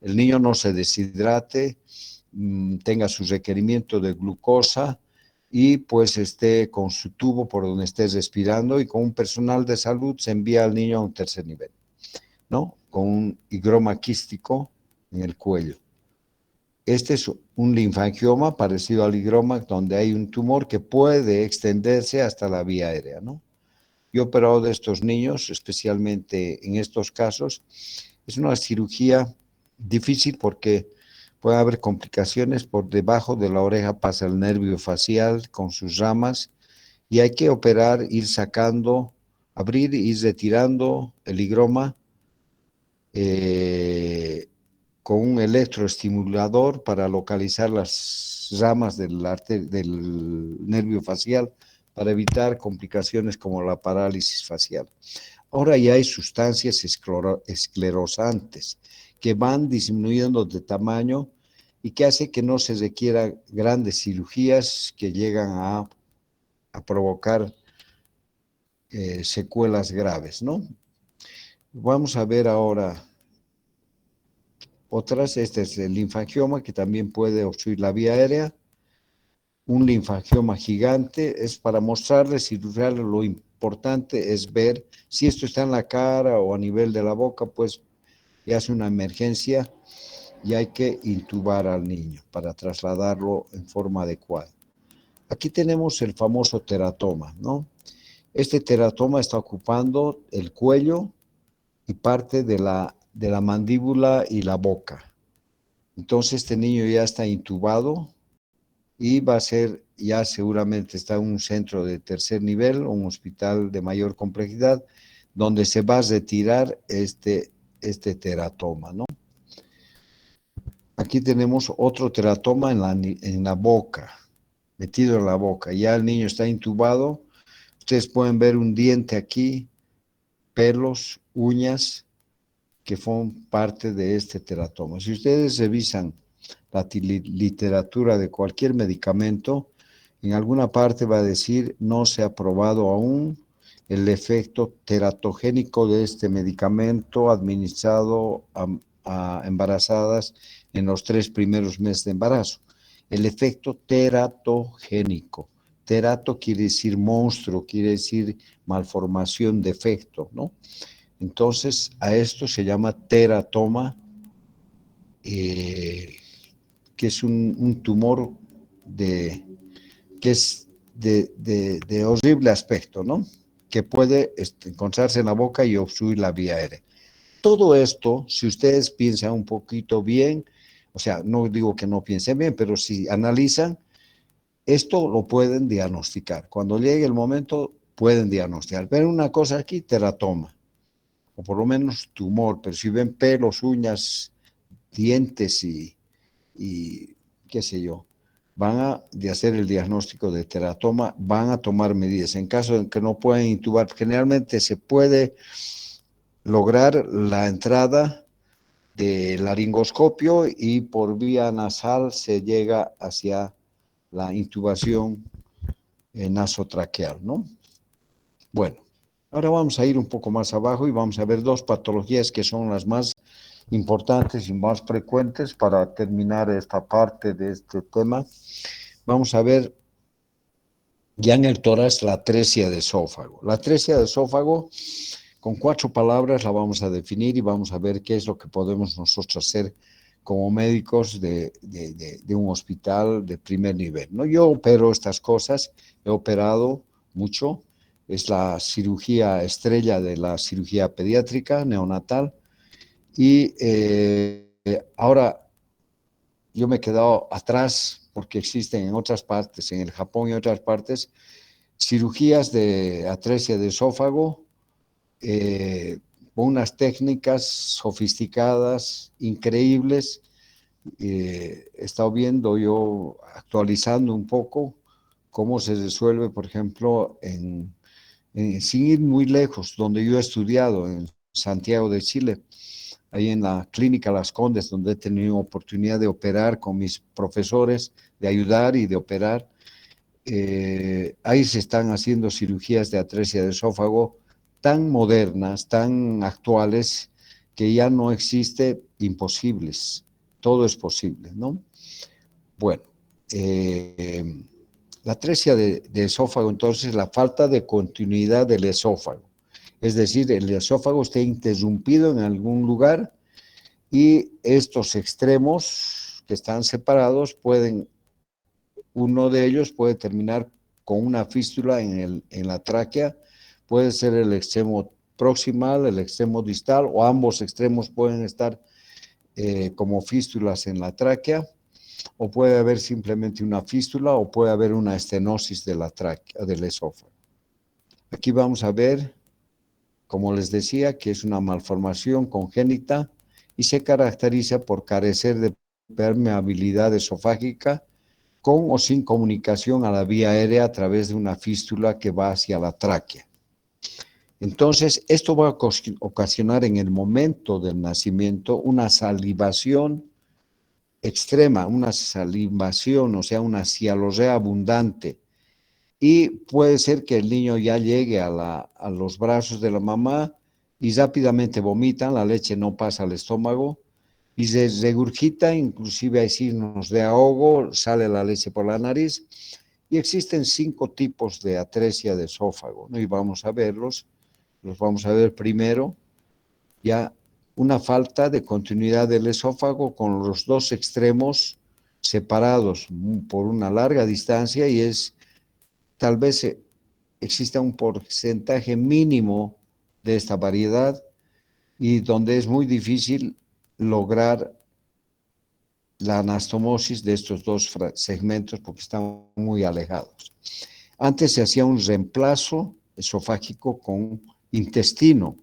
el niño no se deshidrate, tenga su requerimiento de glucosa y pues esté con su tubo por donde esté respirando, y con un personal de salud se envía al niño a un tercer nivel, ¿no? Con un higroma quístico en el cuello. Este es un linfangioma parecido al higroma, donde hay un tumor que puede extenderse hasta la vía aérea, ¿no? Yo he operado de estos niños, especialmente en estos casos. Es una cirugía difícil porque puede haber complicaciones. Por debajo de la oreja pasa el nervio facial con sus ramas y hay que operar, ir sacando, abrir y ir retirando el higroma con un electroestimulador para localizar las ramas del nervio facial para evitar complicaciones como la parálisis facial. Ahora ya hay sustancias esclerosantes que van disminuyendo de tamaño y que hace que no se requieran grandes cirugías que llegan a provocar secuelas graves, ¿no? Vamos a ver ahora otras. Este es el linfangioma, que también puede obstruir la vía aérea. Un linfangioma gigante es para mostrarles y lo importante es ver si esto está en la cara o a nivel de la boca, pues ya es una emergencia y hay que intubar al niño para trasladarlo en forma adecuada. Aquí tenemos el famoso teratoma, ¿no? Este teratoma está ocupando el cuello y parte de la mandíbula y la boca. Entonces este niño ya está intubado y va a ser, ya seguramente está en un centro de tercer nivel, un hospital de mayor complejidad, donde se va a retirar este teratoma, ¿no? Aquí tenemos otro teratoma en la boca, metido en la boca. Ya el niño está intubado. Ustedes pueden ver un diente aquí, pelos, uñas, que forman parte de este teratoma. Si ustedes revisan la literatura de cualquier medicamento, en alguna parte va a decir no se ha probado aún el efecto teratogénico de este medicamento administrado a embarazadas en los 3 primeros meses de embarazo. El efecto teratogénico. Terato quiere decir monstruo, quiere decir malformación, defecto, ¿no? Entonces, a esto se llama teratoma, que es un tumor que es de horrible aspecto, ¿no? Que puede encontrarse en la boca y obstruir la vía aérea. Todo esto, si ustedes piensan un poquito bien, o sea, no digo que no piensen bien, pero si analizan, esto lo pueden diagnosticar. Cuando llegue el momento, pueden diagnosticar. Pero una cosa aquí, teratoma, o por lo menos tumor, pero si ven pelos, uñas, dientes y qué sé yo, van de hacer el diagnóstico de teratoma, van a tomar medidas. En caso de que no puedan intubar, generalmente se puede lograr la entrada de laringoscopio y por vía nasal se llega hacia la intubación nasotraqueal, ¿no? Bueno, ahora vamos a ir un poco más abajo y vamos a ver 2 patologías que son las más importantes y más frecuentes para terminar esta parte de este tema. Vamos a ver ya en el tórax la atresia de esófago. La atresia de esófago, con 4 palabras la vamos a definir y vamos a ver qué es lo que podemos nosotros hacer como médicos de un hospital de primer nivel, ¿no? Yo opero estas cosas, he operado mucho es la cirugía estrella de la cirugía pediátrica neonatal. Y ahora yo me he quedado atrás porque existen en otras partes, en el Japón y otras partes, cirugías de atresia de esófago, con unas técnicas sofisticadas, increíbles. He estado viendo yo, actualizando un poco cómo se resuelve, por ejemplo, sin ir muy lejos, donde yo he estudiado, en Santiago de Chile, ahí en la clínica Las Condes, donde he tenido oportunidad de operar con mis profesores, de ayudar y de operar. Ahí se están haciendo cirugías de atresia de esófago tan modernas, tan actuales, que ya no existe imposibles. Todo es posible, ¿no? Bueno, la atresia de esófago, entonces, la falta de continuidad del esófago. Es decir, el esófago está interrumpido en algún lugar y estos extremos que están separados uno de ellos puede terminar con una fístula en la tráquea, puede ser el extremo proximal, el extremo distal, o ambos extremos pueden estar como fístulas en la tráquea, o puede haber simplemente una fístula, o puede haber una estenosis de la tráquea, del esófago. Aquí vamos a ver, como les decía, que es una malformación congénita y se caracteriza por carecer de permeabilidad esofágica, con o sin comunicación a la vía aérea a través de una fístula que va hacia la tráquea. Entonces, esto va a ocasionar en el momento del nacimiento una salivación extrema, una salivación, o sea, una cialorrea abundante. Y puede ser que el niño ya llegue a los brazos de la mamá y rápidamente vomitan, la leche no pasa al estómago, y se regurgita, inclusive hay signos de ahogo, sale la leche por la nariz, y existen 5 tipos de atresia de esófago, ¿no? Y vamos a verlos, los vamos a ver primero, ya una falta de continuidad del esófago con los dos extremos separados por una larga distancia, y tal vez exista un porcentaje mínimo de esta variedad, y donde es muy difícil lograr la anastomosis de estos dos segmentos porque están muy alejados. Antes se hacía un reemplazo esofágico con intestino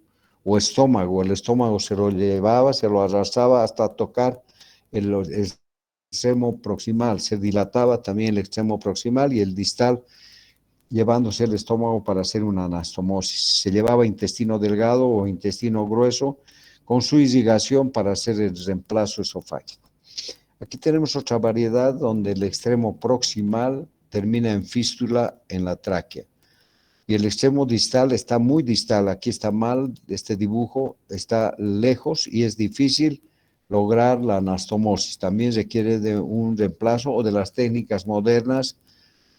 o estómago. El estómago se lo llevaba, se lo arrastraba hasta tocar el extremo proximal. Se dilataba también el extremo proximal y el distal, llevándose el estómago para hacer una anastomosis. Se llevaba intestino delgado o intestino grueso con su irrigación para hacer el reemplazo esofágico. Aquí tenemos otra variedad donde el extremo proximal termina en fístula en la tráquea y el extremo distal está muy distal. Aquí está mal este dibujo, está lejos y es difícil lograr la anastomosis. También requiere de un reemplazo o de las técnicas modernas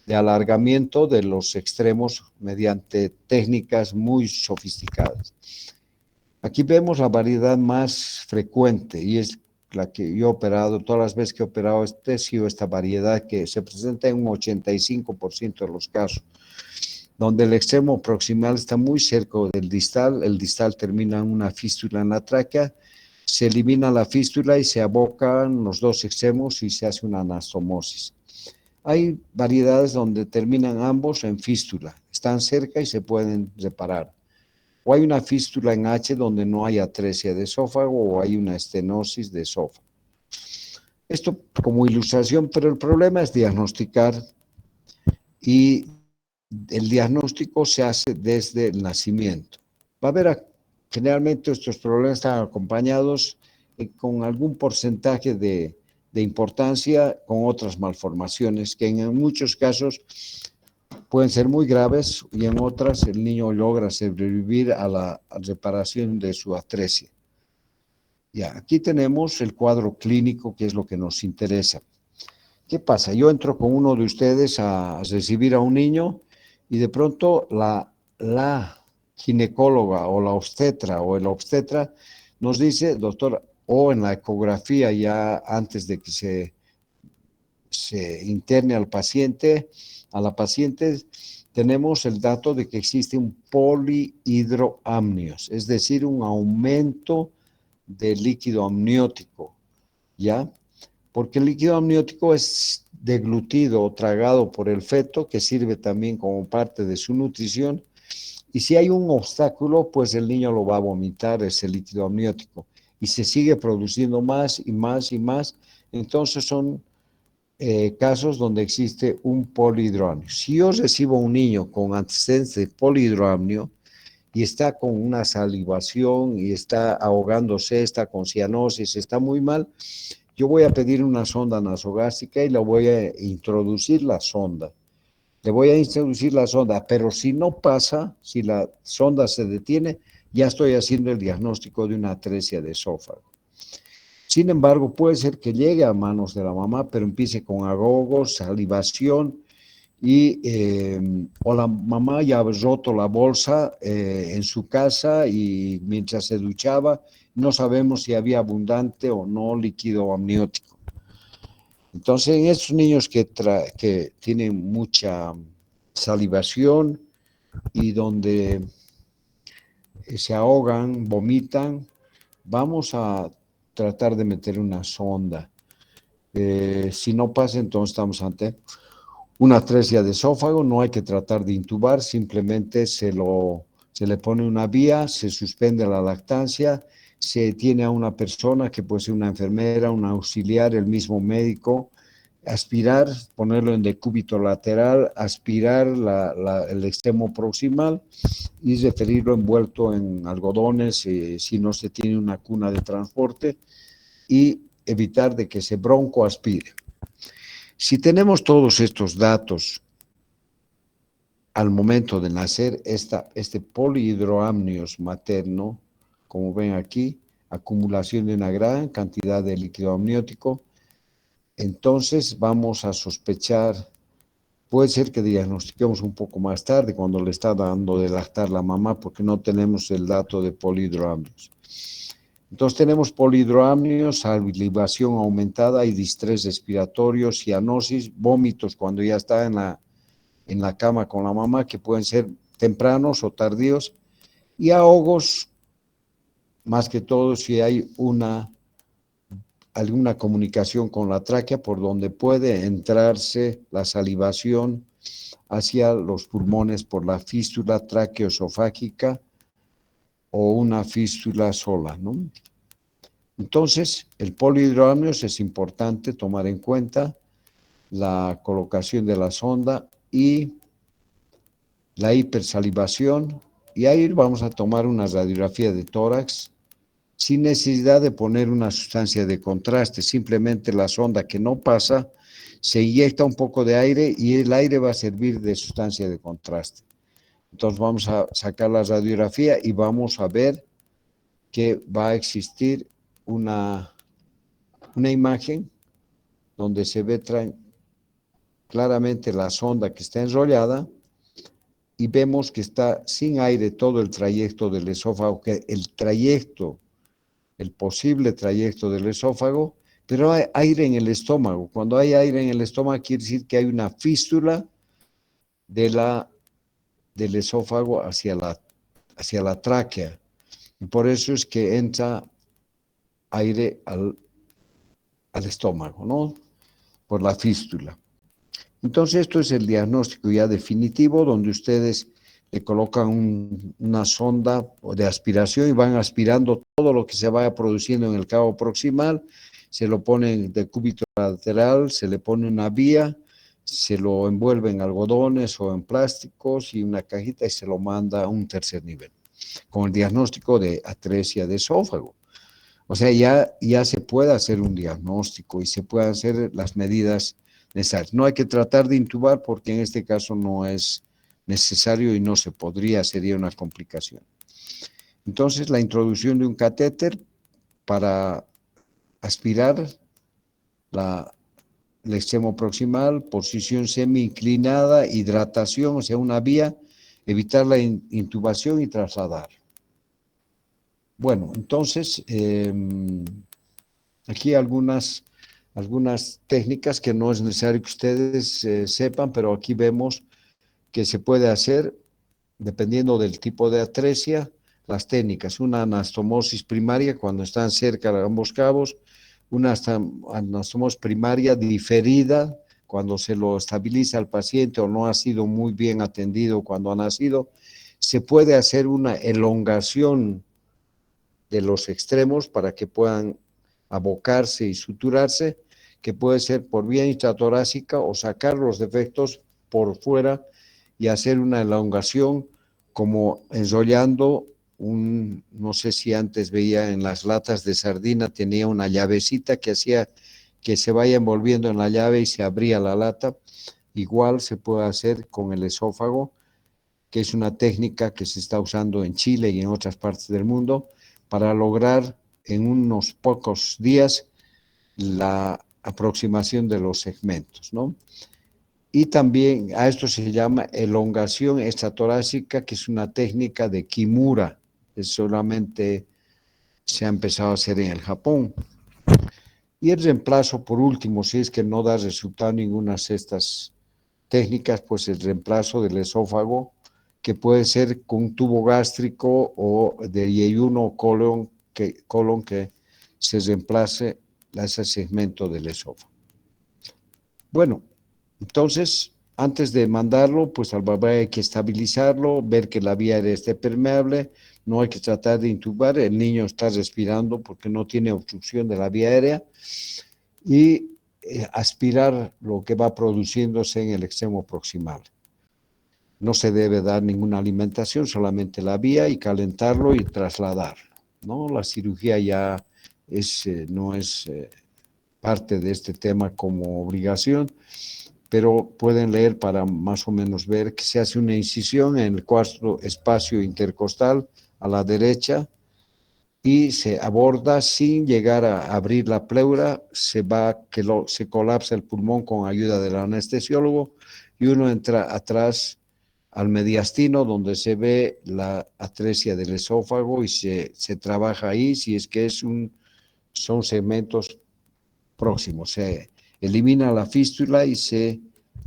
de alargamiento de los extremos mediante técnicas muy sofisticadas. Aquí vemos la variedad más frecuente y es la que yo he operado. Todas las veces que he operado ha sido esta variedad que se presenta en un 85% de los casos, donde el extremo proximal está muy cerca del distal, el distal termina en una fístula en la tráquea, se elimina la fístula y se abocan los dos extremos y se hace una anastomosis. Hay variedades donde terminan ambos en fístula, están cerca y se pueden reparar. O hay una fístula en H donde no hay atresia de esófago o hay una estenosis de esófago. Esto como ilustración, pero el problema es diagnosticar, y el diagnóstico se hace desde el nacimiento. Va a haber, generalmente estos problemas están acompañados con algún porcentaje de importancia con otras malformaciones que en muchos casos pueden ser muy graves y en otras el niño logra sobrevivir a la reparación de su atresia. Ya, aquí tenemos el cuadro clínico, que es lo que nos interesa. ¿Qué pasa? Yo entro con uno de ustedes a recibir a un niño y de pronto la ginecóloga o la obstetra o el obstetra nos dice, doctor, o en la ecografía ya antes de que se interne al paciente, a la paciente, tenemos el dato de que existe un polihidroamnios, es decir, un aumento del líquido amniótico, ¿ya? Porque el líquido amniótico es deglutido o tragado por el feto, que sirve también como parte de su nutrición, y si hay un obstáculo, pues el niño lo va a vomitar, ese líquido amniótico, y se sigue produciendo más y más y más. Entonces son casos donde existe un polihidroamnio. Si yo recibo un niño con antecedentes de polihidroamnio y está con una salivación y está ahogándose, está con cianosis, está muy mal, yo voy a pedir una sonda nasogástrica y le voy a introducir la sonda. Le voy a introducir la sonda, pero si no pasa, si la sonda se detiene, ya estoy haciendo el diagnóstico de una atresia de esófago. Sin embargo, puede ser que llegue a manos de la mamá, pero empiece con ahogos, salivación, o la mamá ya ha roto la bolsa en su casa y mientras se duchaba, no sabemos si había abundante o no líquido amniótico. Entonces, en estos niños que tienen mucha salivación y donde se ahogan, vomitan, vamos a tratar de meter una sonda. Si no pasa, entonces estamos ante una atresia de esófago, no hay que tratar de intubar, simplemente se le pone una vía, se suspende la lactancia, se tiene a una persona que puede ser una enfermera, un auxiliar, el mismo médico, aspirar, ponerlo en decúbito lateral, aspirar el extremo proximal y referirlo envuelto en algodones si no se tiene una cuna de transporte y evitar de que se bronco aspire. Si tenemos todos estos datos al momento de nacer, este polihidroamnios materno, como ven aquí, acumulación de una gran cantidad de líquido amniótico, entonces vamos a sospechar, puede ser que diagnostiquemos un poco más tarde cuando le está dando de lactar la mamá porque no tenemos el dato de polihidroamnios. Entonces tenemos polihidroamnios, salivación aumentada y distrés respiratorio, cianosis, vómitos cuando ya está en la cama con la mamá, que pueden ser tempranos o tardíos, y ahogos, más que todo si hay alguna comunicación con la tráquea por donde puede entrarse la salivación hacia los pulmones por la fístula tráqueo-esofágica o una fístula sola, ¿no? Entonces, el polihidroamnios es importante tomar en cuenta la colocación de la sonda y la hipersalivación, y ahí vamos a tomar una radiografía de tórax sin necesidad de poner una sustancia de contraste, simplemente la sonda que no pasa, se inyecta un poco de aire y el aire va a servir de sustancia de contraste. Entonces vamos a sacar la radiografía y vamos a ver que va a existir una imagen donde se ve claramente la sonda que está enrollada y vemos que está sin aire todo el trayecto del esófago, que el posible trayecto del esófago, pero hay aire en el estómago. Cuando hay aire en el estómago quiere decir que hay una fístula del esófago hacia la tráquea. Y por eso es que entra aire al estómago, ¿no? Por la fístula. Entonces, esto es el diagnóstico ya definitivo, donde ustedes le colocan una sonda de aspiración y van aspirando todo lo que se vaya produciendo en el cabo proximal, se lo ponen de cúbito lateral, se le pone una vía, se lo envuelve en algodones o en plásticos y una cajita y se lo manda a un tercer nivel, con el diagnóstico de atresia de esófago. O sea, ya se puede hacer un diagnóstico y se pueden hacer las medidas necesarias. No hay que tratar de intubar porque en este caso no es necesario y no se podría, sería una complicación. Entonces, la introducción de un catéter para aspirar el extremo proximal, posición semi-inclinada, hidratación, o sea, una vía, evitar la intubación y trasladar. Bueno, entonces, aquí algunas técnicas que no es necesario que ustedes sepan, pero aquí vemos que se puede hacer dependiendo del tipo de atresia, las técnicas, una anastomosis primaria cuando están cerca de ambos cabos, una anastomosis primaria diferida cuando se lo estabiliza al paciente o no ha sido muy bien atendido cuando ha nacido. Se puede hacer una elongación de los extremos para que puedan abocarse y suturarse, que puede ser por vía intratorácica o sacar los defectos por fuera y hacer una elongación como enrollando no sé si antes veía en las latas de sardina, tenía una llavecita que hacía que se vaya envolviendo en la llave y se abría la lata. Igual se puede hacer con el esófago, que es una técnica que se está usando en Chile y en otras partes del mundo para lograr en unos pocos días la aproximación de los segmentos, ¿no? Y también a esto se llama elongación extratorácica, que es una técnica de Kimura, que solamente se ha empezado a hacer en el Japón. Y el reemplazo, por último, si es que no da resultado ninguna de estas técnicas, pues el reemplazo del esófago, que puede ser con un tubo gástrico o de yeyuno colon que se reemplace ese segmento del esófago. Bueno, entonces, antes de mandarlo, pues al bebé hay que estabilizarlo, ver que la vía aérea esté permeable, no hay que tratar de intubar, el niño está respirando porque no tiene obstrucción de la vía aérea y aspirar lo que va produciéndose en el extremo proximal. No se debe dar ninguna alimentación, solamente la vía y calentarlo y trasladarlo, ¿no? La cirugía ya no es parte de este tema como obligación, pero pueden leer para más o menos ver que se hace una incisión en el cuarto espacio intercostal a la derecha y se aborda sin llegar a abrir la pleura, se colapsa el pulmón con ayuda del anestesiólogo y uno entra atrás al mediastino donde se ve la atresia del esófago y se trabaja ahí si es que son segmentos próximos. Se elimina la fístula y se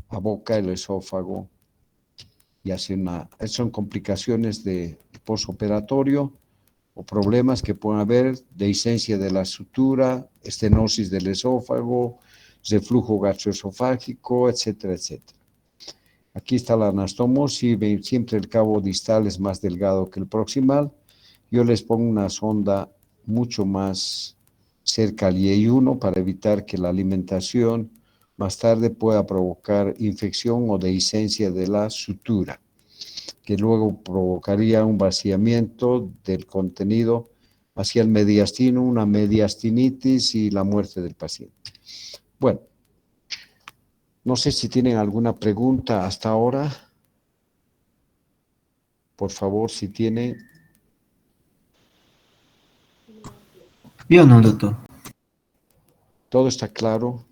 aboca el esófago y hace son complicaciones de posoperatorio o problemas que pueden haber, dehiscencia de la sutura, estenosis del esófago, reflujo gastroesofágico, etcétera, etcétera. Aquí está la anastomosis, siempre el cabo distal es más delgado que el proximal. Yo les pongo una sonda mucho más cerca al IE1 para evitar que la alimentación más tarde pueda provocar infección o dehiscencia de la sutura, que luego provocaría un vaciamiento del contenido hacia el mediastino, una mediastinitis y la muerte del paciente. Bueno, no sé si tienen alguna pregunta hasta ahora. Por favor, si tienen. Yo no, doctor. Todo está claro.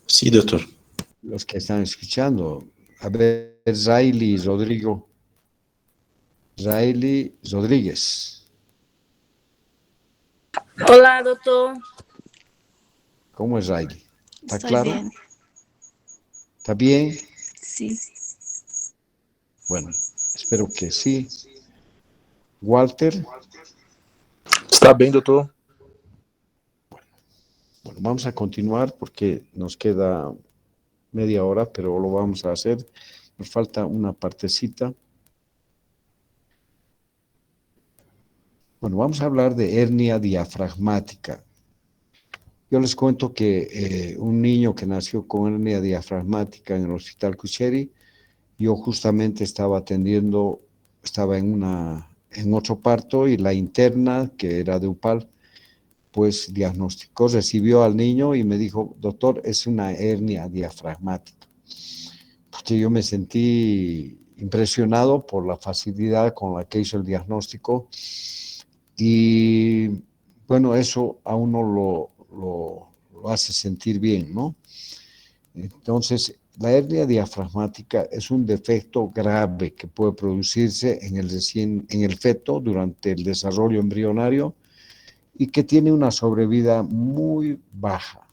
Sí, doctor. Los que están escuchando. A ver, Riley Rodríguez. Hola, doctor. ¿Cómo es Riley? ¿Está Estoy claro? bien. ¿Está bien? Sí. Bueno, espero que sí. Walter. Está bem, doutor? Bueno, vamos a continuar porque nos queda media hora, pero lo vamos a hacer. Nos falta una partecita. Bueno, vamos a hablar de hernia diafragmática. Yo les cuento que un niño que nació con hernia diafragmática en el Hospital Cucheri, yo justamente estaba atendiendo, estaba en otro parto y la interna, que era de UPAL, pues diagnosticó, recibió al niño y me dijo, doctor, es una hernia diafragmática. Porque yo me sentí impresionado por la facilidad con la que hizo el diagnóstico y bueno, eso a uno lo hace sentir bien, ¿no? Entonces, la hernia diafragmática es un defecto grave que puede producirse en el feto durante el desarrollo embrionario y que tiene una sobrevida muy baja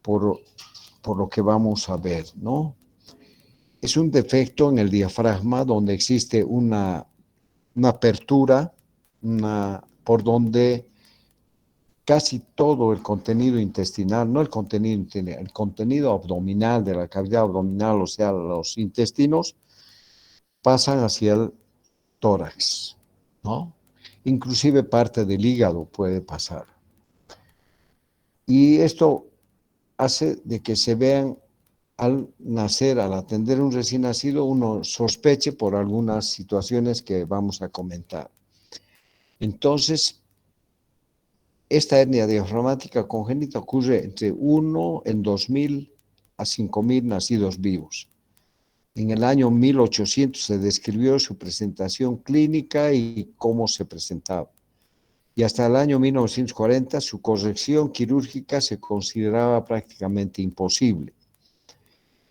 por lo que vamos a ver, ¿no? es un defecto en el diafragma donde existe una apertura por donde casi todo el contenido intestinal, no el contenido intestinal, el contenido abdominal de la cavidad abdominal, o sea, los intestinos, pasan hacia el tórax, ¿no? Inclusive parte del hígado puede pasar. Y esto hace de que se vean al nacer, al atender un recién nacido, uno sospeche por algunas situaciones que vamos a comentar. Entonces, esta hernia diafragmática congénita ocurre entre 1 en 2.000 a 5.000 nacidos vivos. En el año 1800 se describió su presentación clínica y cómo se presentaba. Y hasta el año 1940 su corrección quirúrgica se consideraba prácticamente imposible.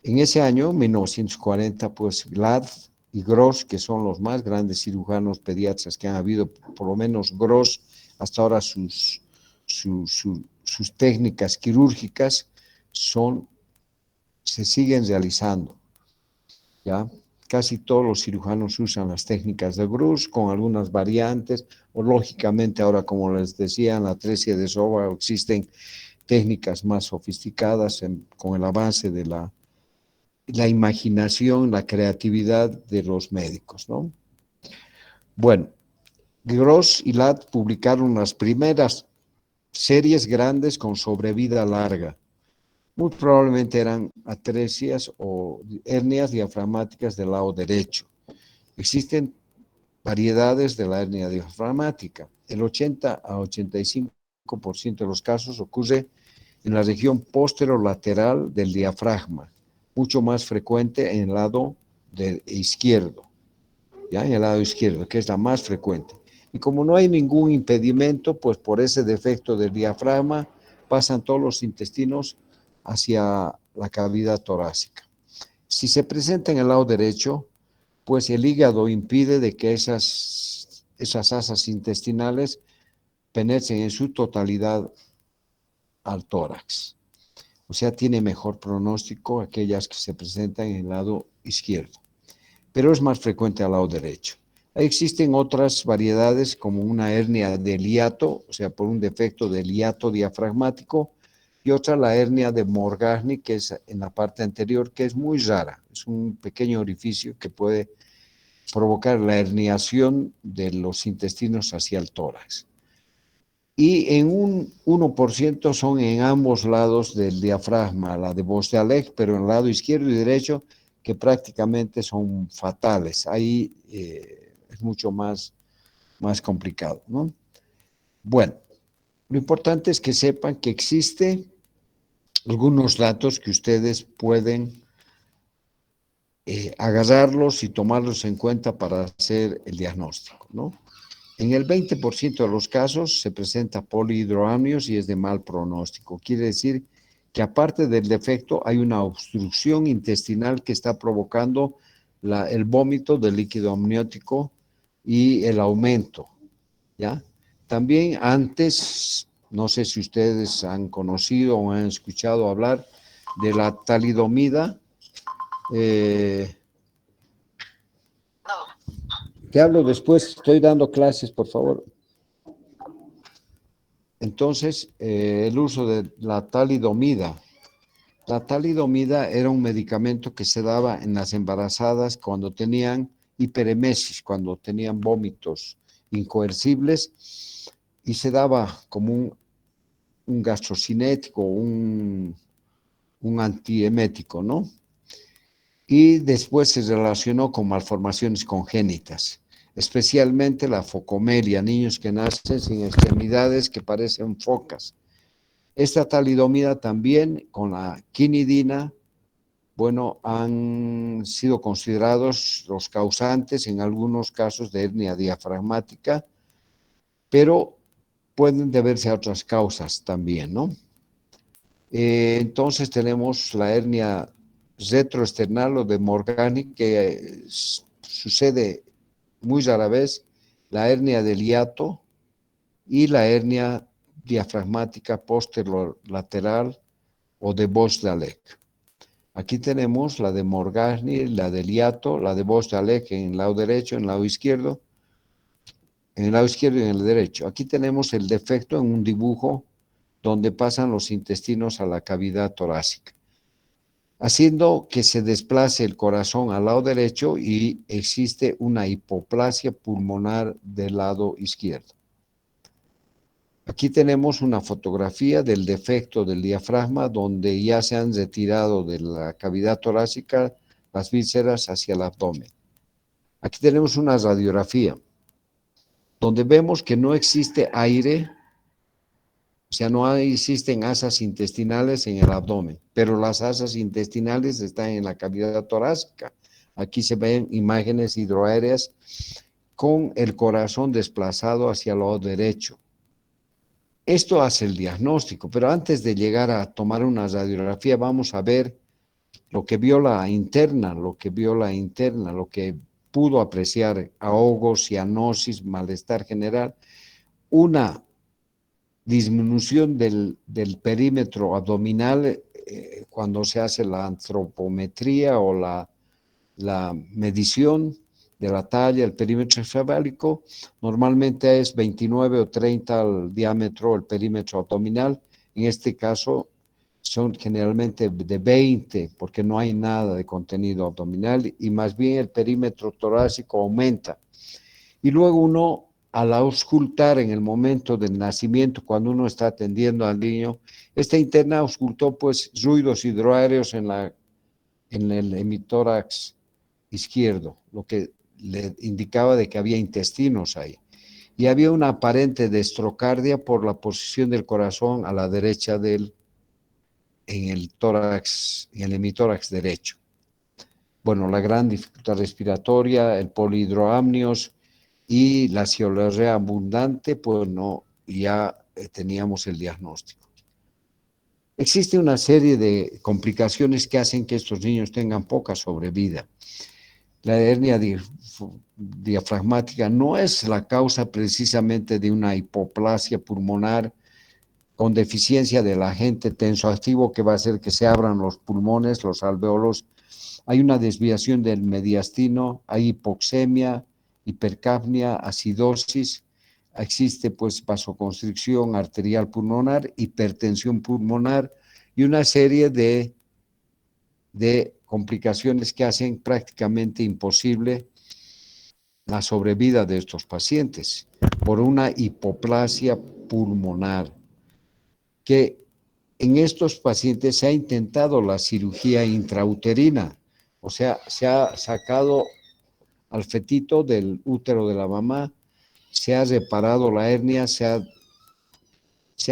En ese año, 1940, pues Glad y Gross, que son los más grandes cirujanos pediatras que han habido, por lo menos Gross, hasta ahora sus técnicas quirúrgicas se siguen realizando, ¿ya? Casi todos los cirujanos usan las técnicas de Gross con algunas variantes, o lógicamente ahora, como les decía, en la atresia de Sova existen técnicas más sofisticadas con el avance de la imaginación, la creatividad de los médicos, ¿no? Bueno, Gross y Ladd publicaron las primeras series grandes con sobrevida larga. Muy probablemente eran atresias o hernias diafragmáticas del lado derecho. Existen variedades de la hernia diafragmática. El 80 a 85% de los casos ocurre en la región posterolateral del diafragma, mucho más frecuente en el lado izquierdo, ¿ya? En el lado izquierdo, que es la más frecuente. Y como no hay ningún impedimento, pues por ese defecto del diafragma pasan todos los intestinos hacia la cavidad torácica. Si se presenta en el lado derecho, pues el hígado impide de que esas asas intestinales penetren en su totalidad al tórax. O sea, tiene mejor pronóstico aquellas que se presentan en el lado izquierdo, pero es más frecuente al lado derecho. Existen otras variedades como una hernia del hiato, o sea, por un defecto del hiato diafragmático, y otra la hernia de Morgagni, que es en la parte anterior, que es muy rara. Es un pequeño orificio que puede provocar la herniación de los intestinos hacia el tórax. Y en un 1% son en ambos lados del diafragma, la de Bos-de-Aleg, pero en el lado izquierdo y derecho, que prácticamente son fatales. Ahí es mucho más complicado, ¿no? Bueno, lo importante es que sepan que existen algunos datos que ustedes pueden agarrarlos y tomarlos en cuenta para hacer el diagnóstico, ¿no? En el 20% de los casos se presenta polihidroamnios y es de mal pronóstico. Quiere decir que aparte del defecto hay una obstrucción intestinal que está provocando el vómito del líquido amniótico y el aumento, ¿ya? También antes, no sé si ustedes han conocido o han escuchado hablar de la talidomida. Te hablo después, estoy dando clases, por favor. Entonces, el uso de la talidomida. La talidomida era un medicamento que se daba en las embarazadas cuando tenían hiperemesis, cuando tenían vómitos incoercibles, y se daba como un gastrocinético, un antiemético, ¿no? Y después se relacionó con malformaciones congénitas, especialmente la focomelia, niños que nacen sin extremidades que parecen focas. Esta talidomida también, con la quinidina, bueno, han sido considerados los causantes en algunos casos de hernia diafragmática, pero pueden deberse a otras causas también, ¿no? Entonces tenemos la hernia retroesternal o de Morgagni, que sucede muy rara vez, la hernia del hiato y la hernia diafragmática posterolateral o de Bos-de-Aleg. Aquí tenemos la de Morgagni, la de Liato, la de Bostalek en el lado derecho, en el lado izquierdo, en el lado izquierdo y en el derecho. Aquí tenemos el defecto en un dibujo donde pasan los intestinos a la cavidad torácica, haciendo que se desplace el corazón al lado derecho y existe una hipoplasia pulmonar del lado izquierdo. Aquí tenemos una fotografía del defecto del diafragma donde ya se han retirado de la cavidad torácica las vísceras hacia el abdomen. Aquí tenemos una radiografía donde vemos que no existe aire, o sea, no existen asas intestinales en el abdomen, pero las asas intestinales están en la cavidad torácica. Aquí se ven imágenes hidroaéreas con el corazón desplazado hacia el lado derecho. Esto hace el diagnóstico, pero antes de llegar a tomar una radiografía, vamos a ver lo que vio la interna, lo que pudo apreciar: ahogos, cianosis, malestar general, una disminución del perímetro abdominal cuando se hace la antropometría o la medición de la talla, el perímetro encefálico. Normalmente es 29 o 30 al diámetro el perímetro abdominal. En este caso son generalmente de 20 porque no hay nada de contenido abdominal y más bien el perímetro torácico aumenta. Y luego uno, al auscultar en el momento del nacimiento, cuando uno está atendiendo al niño, esta interna auscultó pues ruidos hidroaéreos en el hemitórax izquierdo, lo que le indicaba de que había intestinos ahí. Y había una aparente destrocardia por la posición del corazón a la derecha en el tórax, en el hemitórax derecho. Bueno, la gran dificultad respiratoria, el polihidroamnios y la cialorrea abundante, pues no, ya teníamos el diagnóstico. Existe una serie de complicaciones que hacen que estos niños tengan poca sobrevida. La hernia diafragmática no es la causa precisamente de una hipoplasia pulmonar con deficiencia del agente tensoactivo que va a hacer que se abran los pulmones, los alveolos. Hay una desviación del mediastino, hay hipoxemia, hipercapnia, acidosis, existe pues vasoconstricción arterial pulmonar, hipertensión pulmonar y una serie de complicaciones que hacen prácticamente imposible la sobrevida de estos pacientes por una hipoplasia pulmonar, que en estos pacientes se ha intentado la cirugía intrauterina, o sea, se ha sacado al fetito del útero de la mamá, se ha reparado la hernia, se ha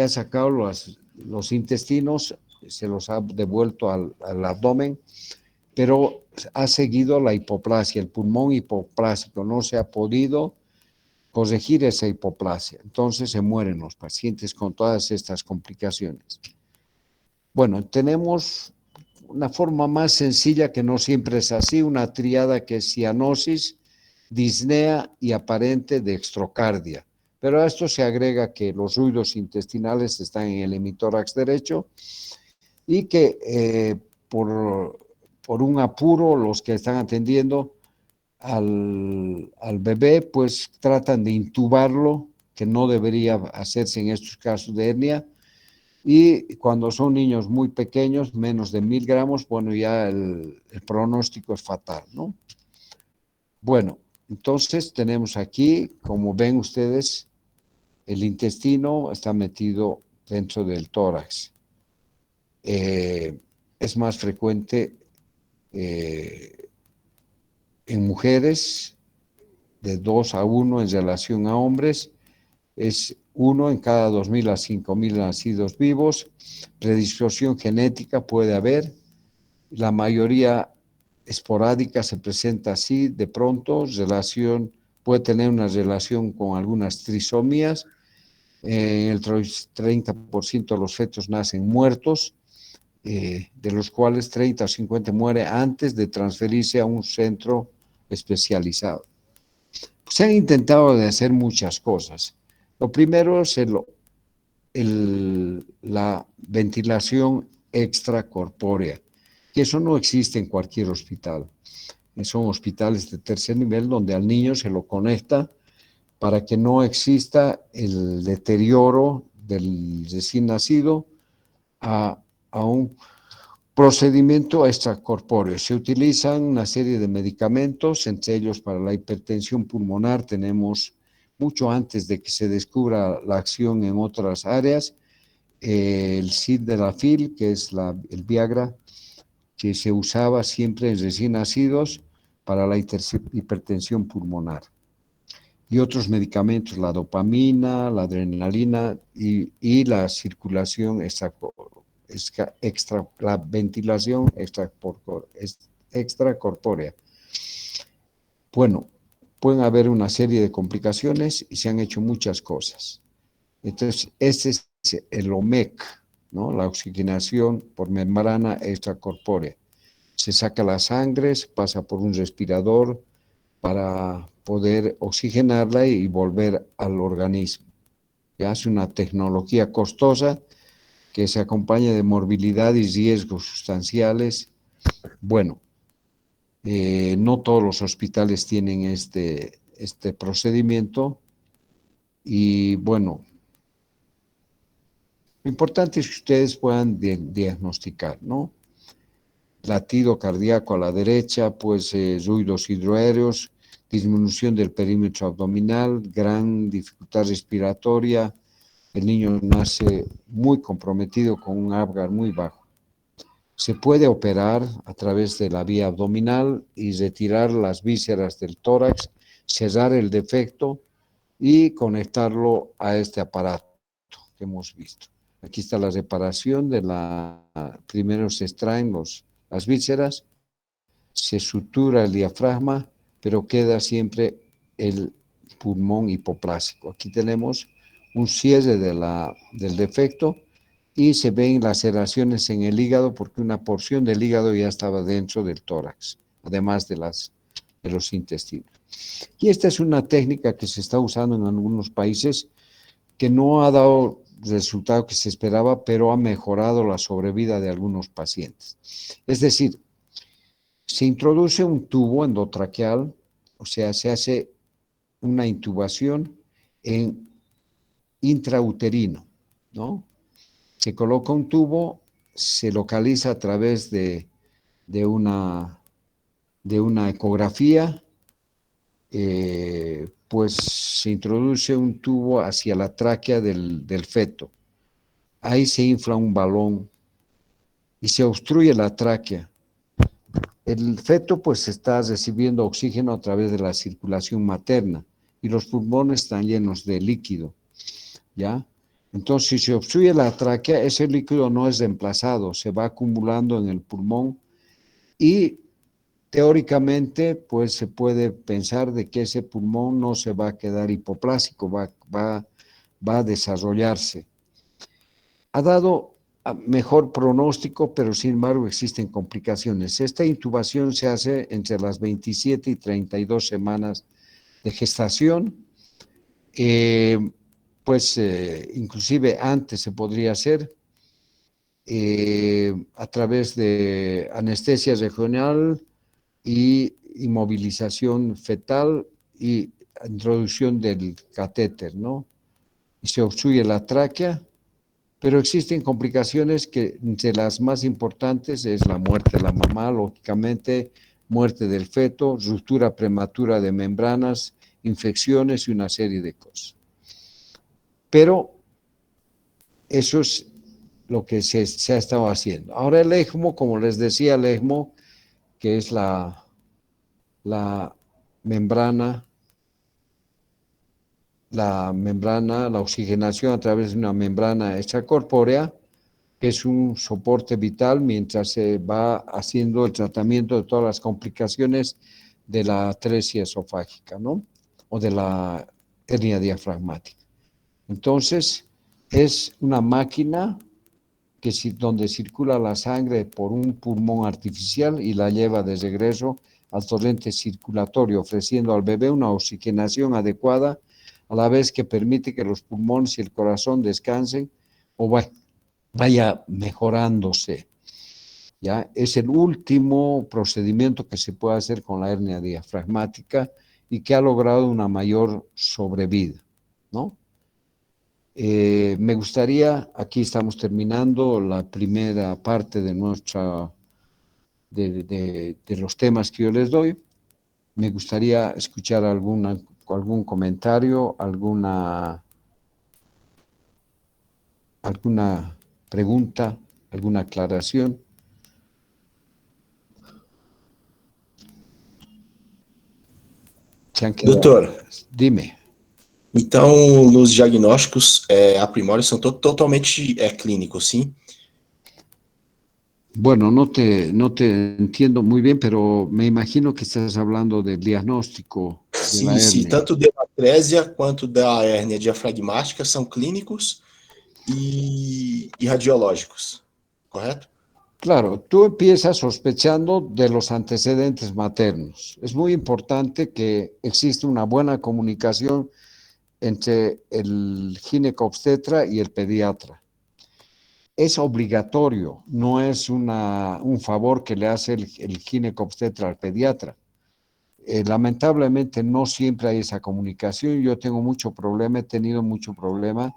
sacado los intestinos, se los ha devuelto al abdomen, pero ha seguido la hipoplasia, el pulmón hipoplásico, no se ha podido corregir esa hipoplasia, entonces se mueren los pacientes con todas estas complicaciones. Bueno, tenemos una forma más sencilla que no siempre es así, una tríada que es cianosis, disnea y aparente dextrocardia. Pero a esto se agrega que los ruidos intestinales están en el hemitórax derecho y que por un apuro los que están atendiendo al bebé pues tratan de intubarlo, que no debería hacerse en estos casos de hernia. Y cuando son niños muy pequeños, menos de 1000 gramos, bueno, ya el pronóstico es fatal, ¿no? Bueno, entonces tenemos aquí, como ven ustedes, el intestino está metido dentro del tórax. Es más frecuente en mujeres, de 2 a 1 en relación a hombres, es 1 en cada 2000 a 5000 nacidos vivos. Predisposición genética puede haber, la mayoría esporádica se presenta así de pronto, puede tener una relación con algunas trisomías. En el 30% de los fetos nacen muertos, de los cuales 30 o 50 muere antes de transferirse a un centro especializado. Se han intentado de hacer muchas cosas. Lo primero es la ventilación extracorpórea. que eso no existe en cualquier hospital. Son hospitales de tercer nivel donde al niño se lo conecta para que no exista el deterioro del recién nacido a un procedimiento extracorpóreo. Se utilizan una serie de medicamentos, entre ellos para la hipertensión pulmonar tenemos mucho antes de que se descubra la acción en otras áreas, el sildenafil, que es el Viagra, que se usaba siempre en recién nacidos para la hipertensión pulmonar. Y otros medicamentos, la dopamina, la adrenalina y la circulación la ventilación extracorpórea. Bueno, pueden haber una serie de complicaciones y se han hecho muchas cosas. Entonces, ese es el OMEC, ¿no? La oxigenación por membrana extracorpórea. Se saca la sangre, pasa por un respirador para poder oxigenarla y volver al organismo. Ya es una tecnología costosa que se acompaña de morbilidad y riesgos sustanciales. Bueno, no todos los hospitales tienen este procedimiento y bueno, lo importante es que ustedes puedan diagnosticar, ¿no? Latido cardíaco a la derecha, pues ruidos hidroaéreos, disminución del perímetro abdominal, gran dificultad respiratoria, el niño nace muy comprometido con un Apgar muy bajo. Se puede operar a través de la vía abdominal y retirar las vísceras del tórax, cerrar el defecto y conectarlo a este aparato que hemos visto. Aquí está la reparación de primero se extraen las vísceras, se sutura el diafragma, pero queda siempre el pulmón hipoplásico. Aquí tenemos un cierre del defecto y se ven laceraciones en el hígado porque una porción del hígado ya estaba dentro del tórax, además de los intestinos. Y esta es una técnica que se está usando en algunos países que no ha dado el resultado que se esperaba, pero ha mejorado la sobrevida de algunos pacientes. Es decir, se introduce un tubo endotraqueal, o sea, se hace una intubación intrauterino, ¿no? Se coloca un tubo, se localiza a través de una ecografía, pues se introduce un tubo hacia la tráquea del feto. Ahí se infla un balón y se obstruye la tráquea. El feto pues está recibiendo oxígeno a través de la circulación materna y los pulmones están llenos de líquido, ¿ya? Entonces, si se obstruye la tráquea, ese líquido no es reemplazado, se va acumulando en el pulmón y teóricamente, pues se puede pensar de que ese pulmón no se va a quedar hipoplásico, va a desarrollarse. Ha dado mejor pronóstico, pero sin embargo existen complicaciones. Esta intubación se hace entre las 27 y 32 semanas de gestación, inclusive antes se podría hacer a través de anestesia regional y inmovilización fetal y introducción del catéter, ¿no? Y se obstruye la tráquea, pero existen complicaciones que entre las más importantes es la muerte de la mamá, lógicamente, muerte del feto, ruptura prematura de membranas, infecciones y una serie de cosas. Pero eso es lo que se ha estado haciendo. Ahora el ECMO, como les decía, el ECMO, que es la membrana, la oxigenación a través de una membrana extracorpórea, que es un soporte vital mientras se va haciendo el tratamiento de todas las complicaciones de la atresia esofágica, ¿no? O de la hernia diafragmática. Entonces, es una máquina donde circula la sangre por un pulmón artificial y la lleva de regreso al torrente circulatorio, ofreciendo al bebé una oxigenación adecuada, a la vez que permite que los pulmones y el corazón descansen o vaya mejorándose. ¿ya? Es el último procedimiento que se puede hacer con la hernia diafragmática y que ha logrado una mayor sobrevida, ¿no? Me gustaría, aquí estamos terminando la primera parte de de los temas que yo les doy. Me gustaría escuchar algún comentario, alguna pregunta, alguna aclaración. Se han quedado. Doutor, Dime. então nos diagnósticos aprimórios são totalmente clínicos, sim? Bueno, no te entiendo muy bien, pero me imagino que estás hablando del diagnóstico de la Sim, sim. hernia. Tanto da atrésia quanto da hérnia diafragmática são clínicos e radiológicos, correto? Claro, tú empiezas sospechando de los antecedentes maternos. Es muy importante que exista una buena comunicación entre el ginecobstetra y el pediatra. Es obligatorio, no es un favor que le hace el ginecobstetra al pediatra. Lamentablemente no siempre hay esa comunicación. Yo tengo mucho problema, he tenido mucho problema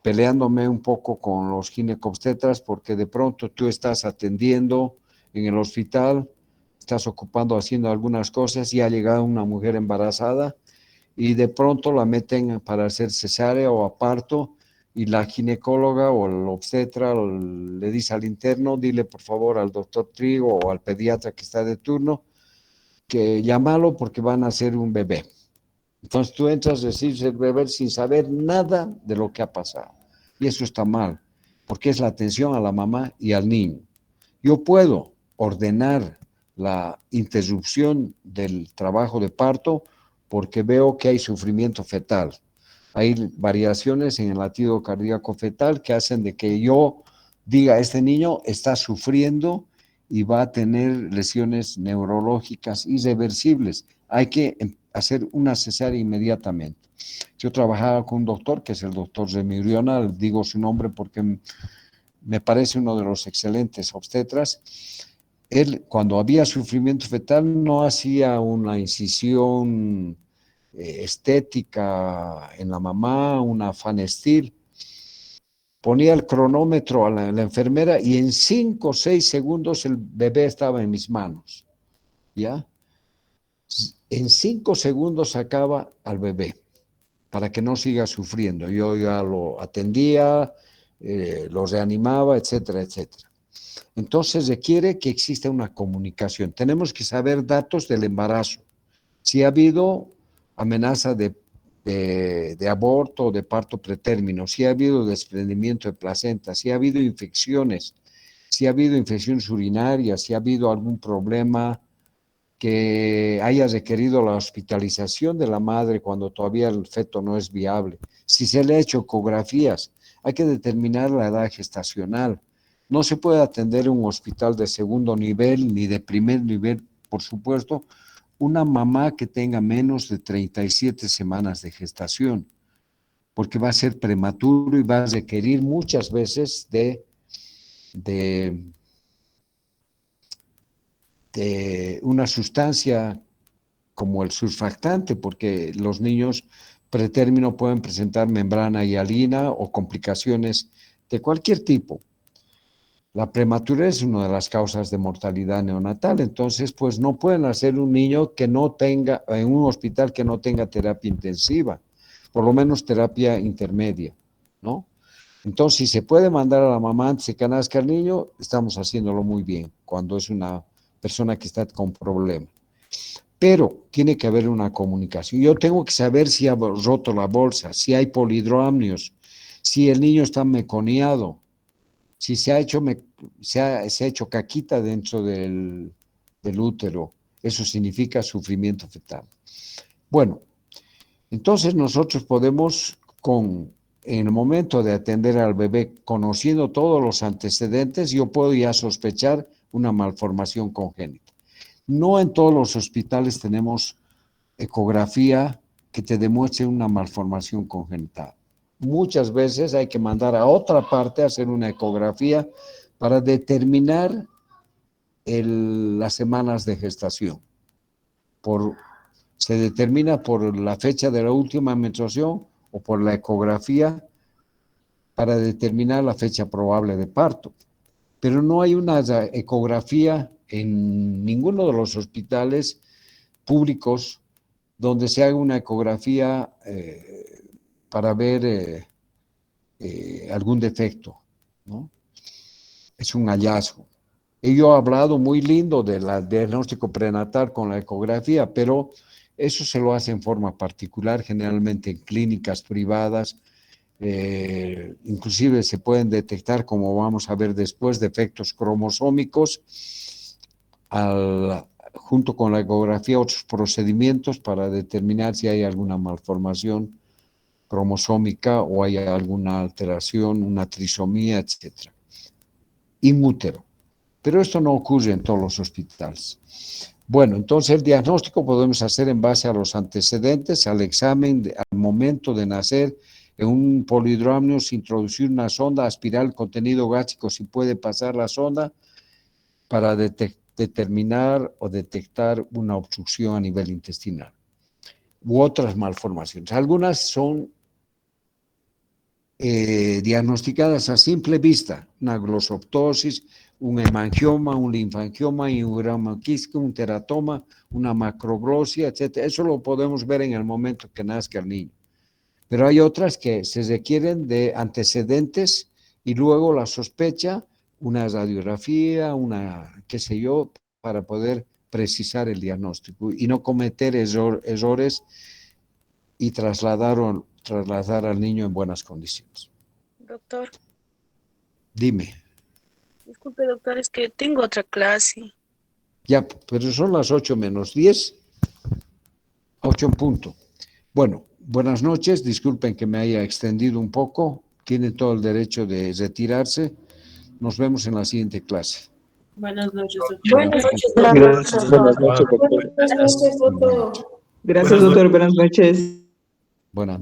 peleándome un poco con los ginecobstetras porque de pronto tú estás atendiendo en el hospital, estás ocupando haciendo algunas cosas y ha llegado una mujer embarazada y de pronto la meten para hacer cesárea o a parto y la ginecóloga o el obstetra le dice al interno, dile por favor al doctor Trigo o al pediatra que está de turno que llámalo porque van a hacer un bebé. Entonces tú entras a decir el bebé sin saber nada de lo que ha pasado. Y eso está mal, porque es la atención a la mamá y al niño. Yo puedo ordenar la interrupción del trabajo de parto porque veo que hay sufrimiento fetal. Hay variaciones en el latido cardíaco fetal que hacen de que yo diga, este niño está sufriendo y va a tener lesiones neurológicas irreversibles. Hay que hacer una cesárea inmediatamente. Yo trabajaba con un doctor, que es el doctor Remy Uriona, digo su nombre porque me parece uno de los excelentes obstetras. Él, cuando había sufrimiento fetal, no hacía una incisión estética en la mamá, una fanestil. Ponía el cronómetro a la enfermera y en 5 o 6 segundos el bebé estaba en mis manos, ¿ya? En 5 segundos sacaba al bebé para que no siga sufriendo. Yo ya lo atendía, lo reanimaba, etcétera, etcétera. Entonces requiere que exista una comunicación. Tenemos que saber datos del embarazo. Si ha habido amenaza de aborto o de parto pretérmino, si ha habido desprendimiento de placenta, si ha habido infecciones, si ha habido infecciones urinarias, si ha habido algún problema que haya requerido la hospitalización de la madre cuando todavía el feto no es viable. Si se le ha hecho ecografías, hay que determinar la edad gestacional. No se puede atender en un hospital de segundo nivel ni de primer nivel, por supuesto, una mamá que tenga menos de 37 semanas de gestación, porque va a ser prematuro y va a requerir muchas veces de una sustancia como el surfactante, porque los niños pretérmino pueden presentar membrana hialina o complicaciones de cualquier tipo. La prematurez es una de las causas de mortalidad neonatal, entonces pues no pueden hacer un niño que no tenga, en un hospital que no tenga terapia intensiva, por lo menos terapia intermedia, ¿no? Entonces, si se puede mandar a la mamá antes de que nazca el niño, estamos haciéndolo muy bien, cuando es una persona que está con problemas. Pero tiene que haber una comunicación. Yo tengo que saber si ha roto la bolsa, si hay polidromios, si el niño está meconiado, si se ha hecho caquita dentro del útero. Eso significa sufrimiento fetal. Bueno, entonces nosotros podemos, en el momento de atender al bebé, conociendo todos los antecedentes, yo puedo ya sospechar una malformación congénita. No en todos los hospitales tenemos ecografía que te demuestre una malformación congénita. Muchas veces hay que mandar a otra parte a hacer una ecografía para determinar las semanas de gestación. Se determina por la fecha de la última menstruación o por la ecografía para determinar la fecha probable de parto. Pero no hay una ecografía en ninguno de los hospitales públicos donde se haga una ecografía para ver algún defecto, ¿no? Es un hallazgo. Y yo he hablado muy lindo del diagnóstico prenatal con la ecografía, pero eso se lo hace en forma particular, generalmente en clínicas privadas. Inclusive se pueden detectar, como vamos a ver después, defectos cromosómicos, junto con la ecografía, otros procedimientos para determinar si hay alguna malformación cromosómica o hay alguna alteración, una trisomía, etc. Inútero. Pero esto no ocurre en todos los hospitales. Bueno, entonces el diagnóstico podemos hacer en base a los antecedentes, al examen, al momento de nacer. En un polidromio, se introducir una sonda, aspirar el contenido gástrico si puede pasar la sonda para determinar o detectar una obstrucción a nivel intestinal u otras malformaciones. Algunas son diagnosticadas a simple vista, una glosoptosis, un hemangioma, un linfangioma, un gramo quístico, un teratoma, una macroglosia, etc. Eso lo podemos ver en el momento que nazca el niño. Pero hay otras que se requieren de antecedentes y luego la sospecha, una radiografía, una qué sé yo, para poder precisar el diagnóstico y no cometer errores y trasladar al niño en buenas condiciones. Doctor, Dime. disculpe, doctor, es que tengo otra clase. Ya, pero son las 8 menos 10, 8 en punto. Bueno, buenas noches, disculpen que me haya extendido un poco, tienen todo el derecho de retirarse. Nos vemos en la siguiente clase. Buenas noches, doctor. Buenas noches, Buenas noches, doctor. Gracias, doctor. Buenas noches. Buenas